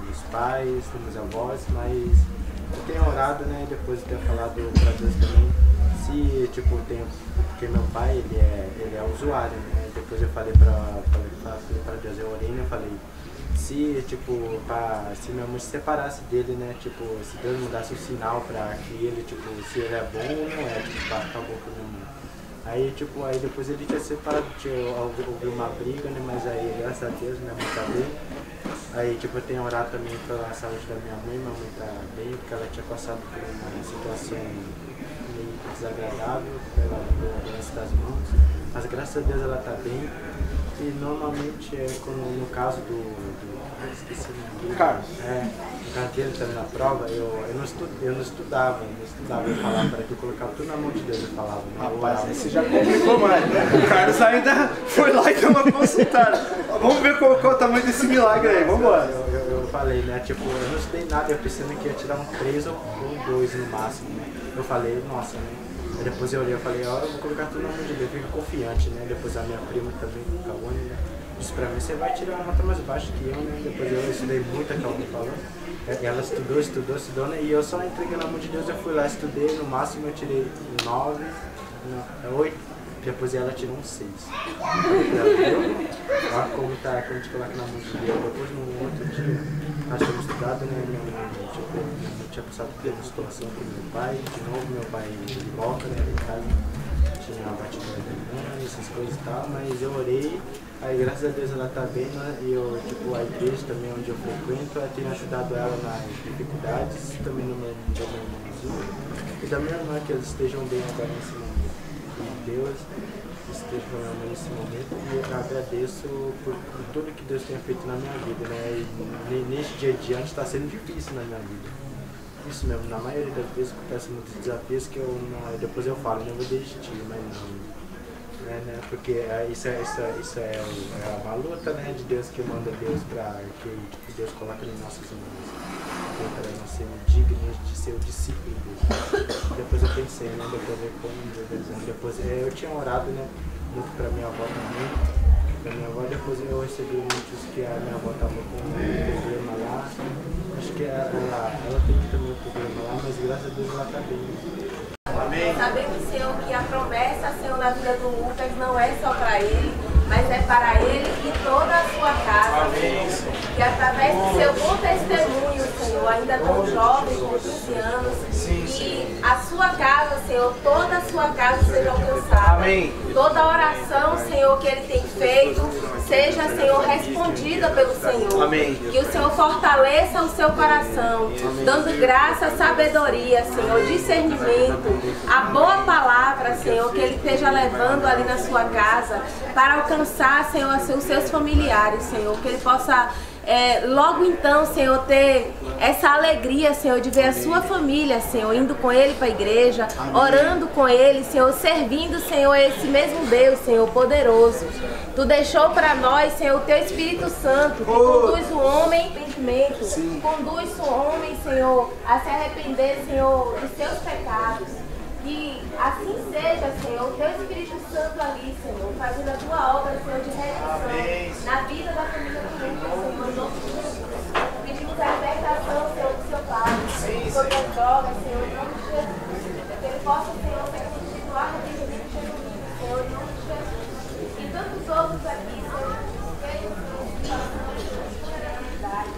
nos pais, nos meus avós, mas eu tenho orado, né? Depois de ter falado para Deus também, se tipo porque meu pai ele é usuário, né? Depois eu falei para Deus, eu orei, né? Eu falei, se se minha mãe se separasse dele, né, se Deus me desse um sinal pra que ele, se ele é bom ou não é, acabou com minha mãe. Aí, aí depois ele tinha separado, houve uma briga, né, mas aí, graças a Deus, minha mãe tá bem. Aí, eu tenho orado também pela saúde da minha mãe tá bem, porque ela tinha passado por uma situação meio desagradável, pela doença das mãos, mas graças a Deus ela tá bem. E normalmente, no caso esqueci o nome. Carlos. No caso dele também na prova, eu não estudava, eu falava para que eu colocava tudo na mão de Deus, eu falava. Rapaz, aí você já complicou mais, né? O Carlos ainda foi lá e deu uma consultada. Vamos ver qual é o tamanho desse milagre aí, vamos embora. Eu falei, né, eu não estudei nada, eu pensando que ia tirar um 3 ou um 2 no máximo, né? Eu falei, nossa, né? Aí depois eu olhei e falei, eu vou colocar tudo na mão de Deus, fica confiante, né? Depois a minha prima também, a Kawane, né? Disse pra mim, você vai tirar uma nota mais baixa que eu, né? Depois eu estudei muito, a Kawane falou. Ela estudou, né? E eu só entreguei na mão de Deus, eu fui lá, estudei, no máximo eu tirei 9, 8, depois ela tirou um 6. Olha como tá, quando a gente coloca na mão de Deus. Depois no outro dia, nós tínhamos estudado, né? Minha mãe tinha passado por uma situação com meu pai, de novo meu pai de volta, né? Em casa tinha uma batidora da irmã, essas coisas e tal, mas eu orei. Aí, graças a Deus, ela tá bem, né? E eu, a igreja também, onde eu frequento, eu tenho ajudado ela nas dificuldades, também no meu irmãozinho. E da minha irmã, que eles estejam bem agora nesse momento. E Deus esteja com a minha mãe nesse momento. E eu agradeço por tudo que Deus tem feito na minha vida, né? E neste dia adiante está sendo difícil na minha vida. Isso mesmo, na maioria das vezes acontece muitos desafios que depois eu falo, não vou desistir, mas não. Né? Porque isso é uma luta, né, de Deus, que manda Deus para que Deus coloca em nossas mãos, para nós sermos dignos de ser o discípulo dele. Depois eu pensei, né, depois eu tinha orado, né, muito para minha avó também, para minha avó, depois eu recebi muitos que a minha avó estava com um problema lá, acho que ela tem também um problema lá, mas graças a Deus ela está bem. Amém. Sabemos, Senhor, que a promessa, Senhor, na vida do Lucas não é só para ele, mas é para ele e toda a sua casa. Amém. Que através do seu bom testemunho, Senhor, ainda tão jovem, com 15 anos, que a sua casa, Senhor, toda a sua casa seja alcançada. Amém. Toda oração, Senhor, que ele tem feito, seja, Senhor, respondida pelo Senhor. Amém. Que o Senhor fortaleça o seu coração, amém, dando graça, sabedoria, Senhor, discernimento, a boa palavra, Senhor, que ele esteja levando ali na sua casa para alcançar, Senhor, os seus familiares, Senhor, que ele possa logo então, Senhor, ter essa alegria, Senhor, de ver a sua família, Senhor, indo com ele para a igreja, orando com ele, Senhor, servindo, Senhor, esse mesmo Deus, Senhor, poderoso. Tu deixou para nós, Senhor, o teu Espírito Santo, que conduz o homem ao arrependimento, conduz o homem, Senhor, a se arrepender, Senhor, dos seus pecados. Que assim seja, Senhor, o teu Espírito Santo ali, Senhor, fazendo a tua obra, Senhor, de redenção na vida da família do mundo, Senhor, em nome de Jesus. Pedimos a libertação, Senhor, do seu Pai. coisas drogas, Senhor, em nome de Jesus. Que ele possa, Senhor, ser conduzido ardentemente pelo Senhor, em nome de Jesus. E tantos outros aqui, Senhor, que eles passam por dificuldade.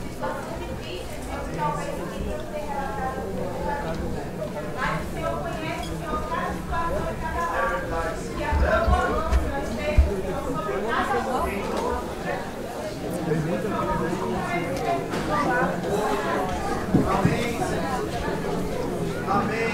Situações difíceis, Senhor, que talvez ninguém tenha relatado na sua vida. Mas o Senhor conhece, Senhor, cada situação e cada lado. Que a tua mão nós temos, Senhor, sobre cada um. Amém. Amém.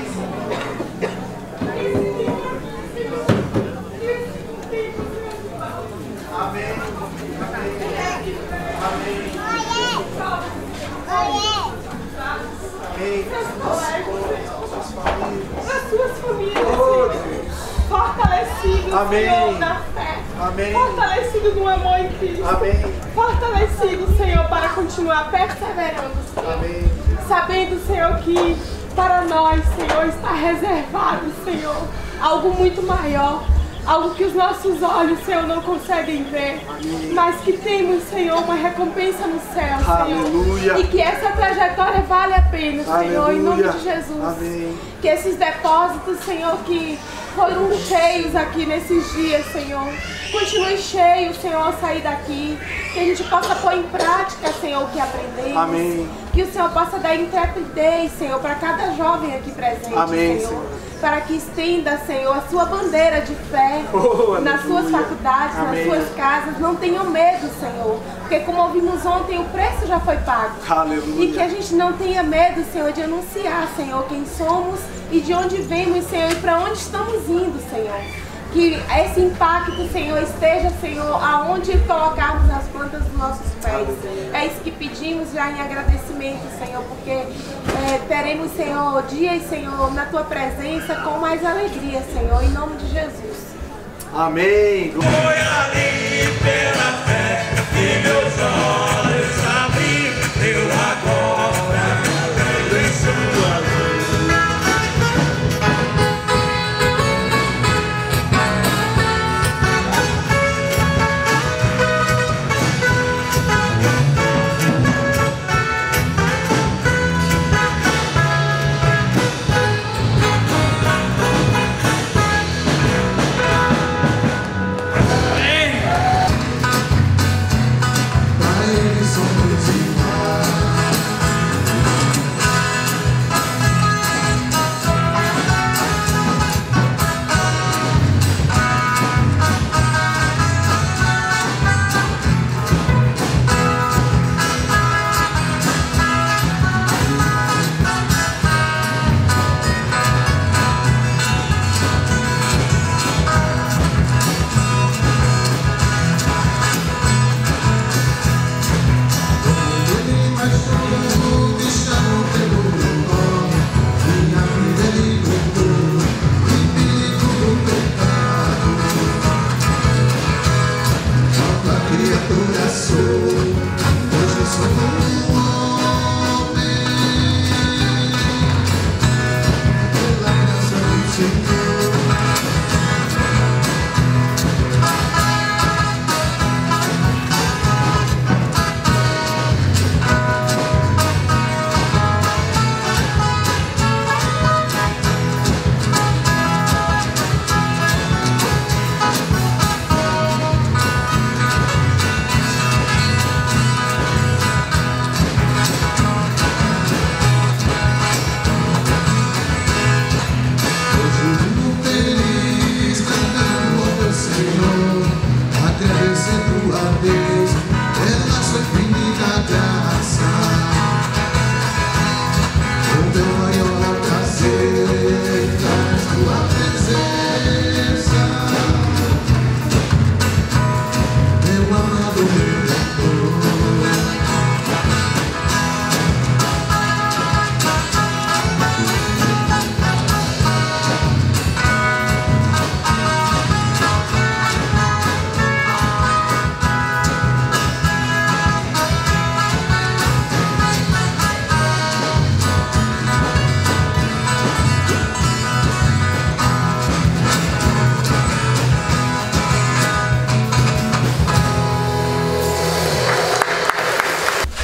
As suas famílias, fortalecidos, Senhor, na fé. Amém. Fortalecido no amor em Cristo. Amém. Fortalecido, Senhor, para continuar perseverando, Senhor. Amém. Sabendo, Senhor, que para nós, Senhor, está reservado, Senhor, algo muito maior. Algo que os nossos olhos, Senhor, não conseguem ver. Amém. Mas que temos, Senhor, uma recompensa no céu, Aleluia. Senhor. E que essa trajetória vale a pena, Senhor, Aleluia. em nome de Jesus. Amém. Que esses depósitos, Senhor, que foram cheios aqui nesses dias, Senhor, continuem cheios, Senhor, ao sair daqui. Que a gente possa pôr em prática, Senhor, o que aprendemos. Amém. Que o Senhor possa dar intrepidez, Senhor, para cada jovem aqui presente, Amém, Senhor. Para que estenda, Senhor, a sua bandeira de fé nas suas faculdades, Amém. nas suas casas. Não tenham medo, Senhor. Porque como ouvimos ontem, o preço já foi pago. Aleluia. E que a gente não tenha medo, Senhor, de anunciar, Senhor, quem somos e de onde vemos, Senhor, e para onde estamos indo, Senhor. Que esse impacto, Senhor, esteja, Senhor, aonde colocarmos as plantas dos nossos pés. É isso que pedimos já em agradecimento, Senhor, porque teremos, Senhor, dias, Senhor, na Tua presença com mais alegria, Senhor, em nome de Jesus. Amém. Foi ali pela fé que meus olhos abriram, eu agora me alegro em Sua luz.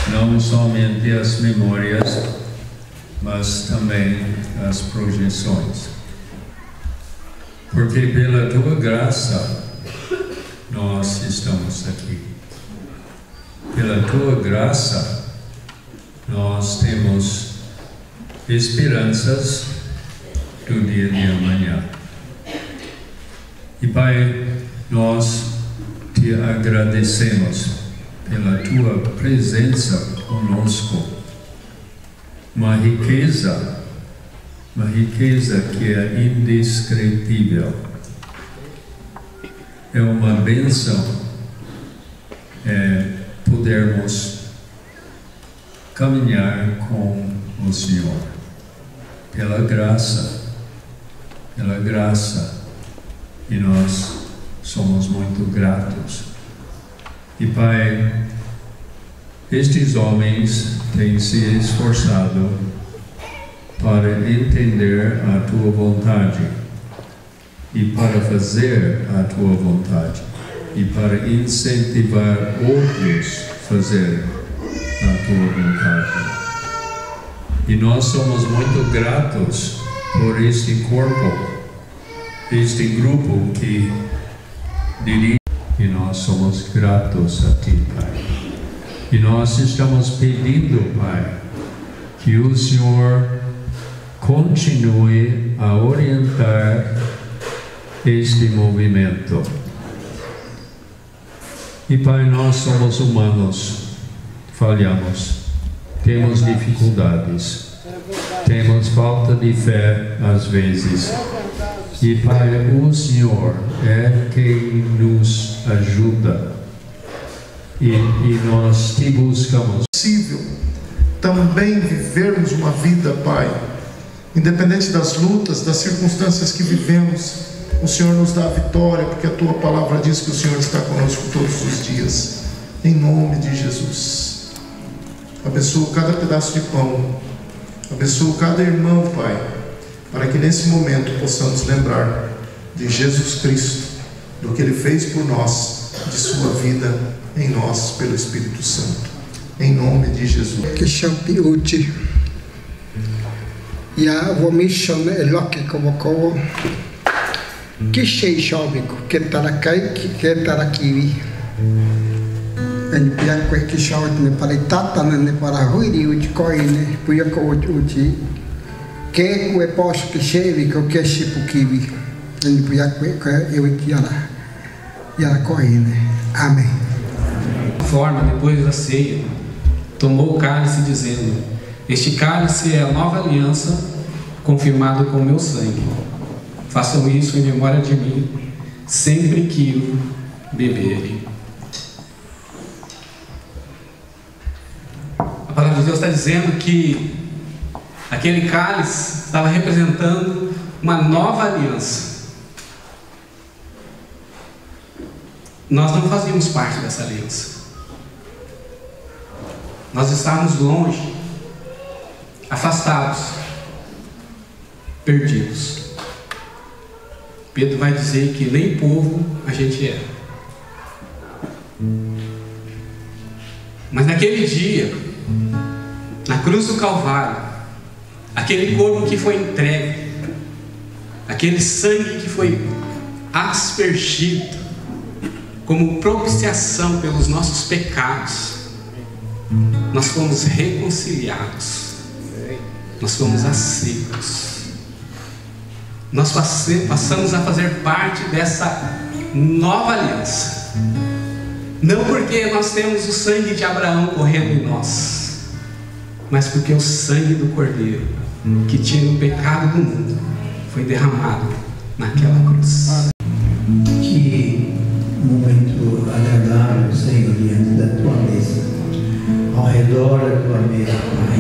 Não somente as memórias mas também as projeções. Porque pela tua graça nós estamos aqui. Pela tua graça nós temos esperanças do dia de amanhã. E Pai, nós te agradecemos pela tua presença conosco. Uma riqueza que é indescritível. É uma bênção podermos caminhar com o Senhor. Pela graça, e nós somos muito gratos. E Pai, estes homens têm se esforçado para entender a tua vontade e para fazer a tua vontade e para incentivar outros a fazer a tua vontade. E nós somos muito gratos por este corpo, este grupo que dirige, e nós somos gratos a Ti, Pai. E nós estamos pedindo, Pai, que o Senhor continue a orientar este movimento. E Pai, nós somos humanos, falhamos, temos dificuldades, temos falta de fé às vezes. E Pai, o Senhor é quem nos ajuda. E nós te buscamos. É possível também vivermos uma vida, Pai, independente das lutas, das circunstâncias que vivemos, o Senhor nos dá a vitória, porque a tua palavra diz que o Senhor está conosco todos os dias. Em nome de Jesus. Abençoa cada pedaço de pão, abençoa cada irmão, Pai, para que nesse momento possamos lembrar de Jesus Cristo, do que Ele fez por nós, de sua vida em nós pelo Espírito Santo. Em nome de Jesus. Que champi uti. Ya vo mission eloque como que shei shobico que tarakai que tarakiwi. En pianque que shawt ne paritata ne para huiri uti coine puyako uti que o pos que chevi que shipukiwi. En pianque que eu yara coine. Amém. Forma, depois da ceia, tomou o cálice dizendo: este cálice é a nova aliança confirmada com o meu sangue. Façam isso em memória de mim sempre que o beberem. A palavra de Deus está dizendo que aquele cálice estava representando uma nova aliança. Nós não fazíamos parte dessa aliança. Nós estávamos longe, afastados, perdidos. Pedro vai dizer que nem povo a gente era. Mas naquele dia, na cruz do Calvário, aquele corpo que foi entregue, aquele sangue que foi aspergido como propiciação pelos nossos pecados, nós fomos reconciliados, nós fomos aceitos, nós passamos a fazer parte dessa nova aliança. Não porque nós temos o sangue de Abraão correndo em nós, mas porque o sangue do Cordeiro, que tira o pecado do mundo, foi derramado naquela cruz. Que momento agradável, Senhor, diante da tua mesa, ao redor da tua mesa, Pai.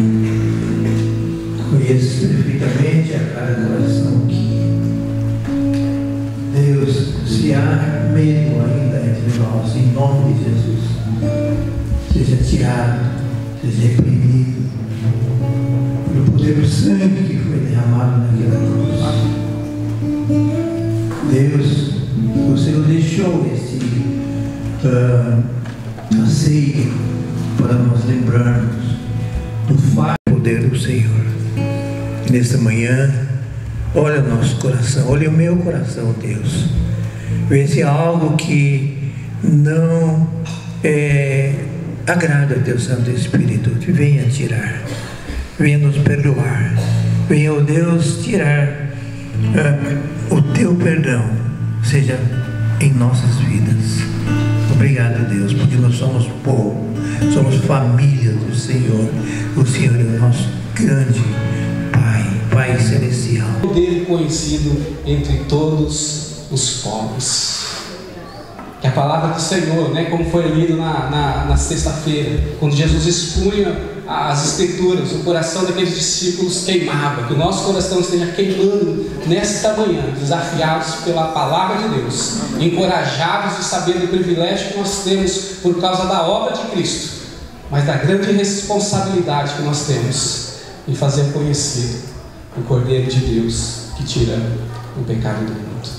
Conheces perfeitamente a cada coração aqui. Deus, se há medo ainda entre nós, em nome de Jesus, seja tirado, seja reprimido pelo poder do sangue que foi derramado naquela cruz. Deus, o Senhor deixou este anseio para nós lembrarmos do poder do Senhor. nesta manhã, olha o nosso coração, olha o meu coração, Deus. Vê se há algo que não agrada ao Teu Santo Espírito. Venha tirar, venha nos perdoar, venha, ó Deus, tirar o Teu perdão, seja em nossas vidas. Obrigado, Deus, porque nós somos povo, somos família do Senhor. O Senhor é o nosso grande Pai celestial. O dele conhecido entre todos os povos. Que a palavra do Senhor, né, como foi lido na sexta-feira, quando Jesus expunha as escrituras, o coração daqueles discípulos queimava. Que o nosso coração esteja queimando nesta manhã, desafiados pela palavra de Deus, encorajados de saber do privilégio que nós temos por causa da obra de Cristo, mas da grande responsabilidade que nós temos em fazer conhecido o Cordeiro de Deus que tira o pecado do mundo.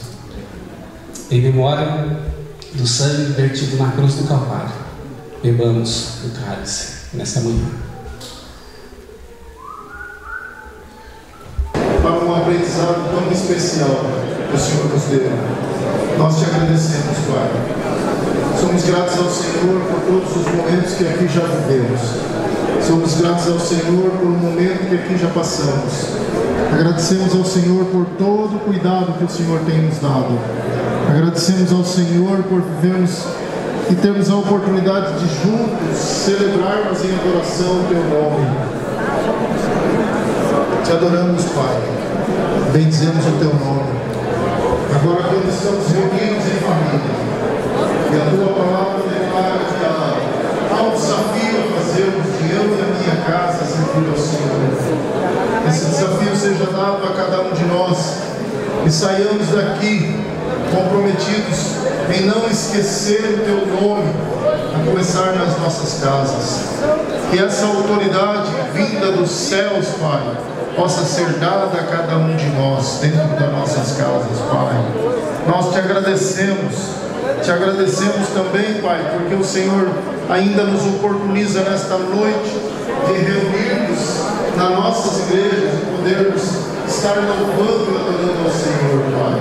Em memória do sangue vertido na cruz do Calvário, bebamos o cálice nesta manhã. Para um aprendizado tão especial que o Senhor nos deu, nós te agradecemos, Pai. Somos gratos ao Senhor por todos os momentos que aqui já vivemos. Somos gratos ao Senhor por um momento que aqui já passamos. Agradecemos ao Senhor por todo o cuidado que o Senhor tem nos dado. Agradecemos ao Senhor por vivermos e termos a oportunidade de juntos celebrarmos em adoração o Teu nome. Te adoramos, Pai. Bendizemos o Teu nome. Agora, quando estamos reunidos em família, e a Tua palavra declara que há um desafio a fazermos de eu e a minha casa servir ao Senhor. Esse desafio seja dado a cada um de nós e saiamos daqui comprometidos em não esquecer o Teu nome, a começar nas nossas casas. Que essa autoridade vinda dos céus, Pai, possa ser dada a cada um de nós dentro das nossas casas, Pai. Nós te agradecemos também, Pai, porque o Senhor ainda nos oportuniza nesta noite de reunirmos nas nossas igrejas e podermos estar louvando e adorando ao Senhor, Pai.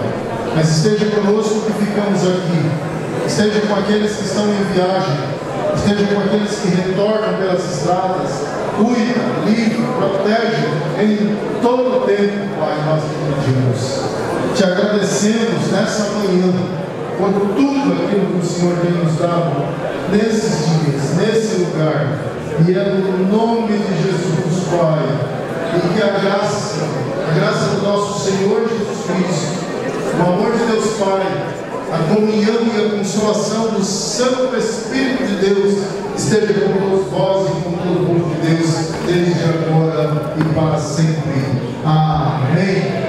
Mas esteja conosco que ficamos aqui, esteja com aqueles que estão em viagem, esteja com aqueles que retornam pelas estradas, cuida, livra, protege em todo o tempo, Pai, nós te pedimos. Te agradecemos nessa manhã por tudo aquilo que o Senhor tem nos dado nesses dias, nesse lugar, e é no nome de Jesus, Pai, e que a graça do nosso Senhor Jesus Cristo, o amor de Deus Pai, a comunhão e a consolação do Santo Espírito de Deus esteja com todos vós e com todo o povo de Deus, desde agora e para sempre. Amém.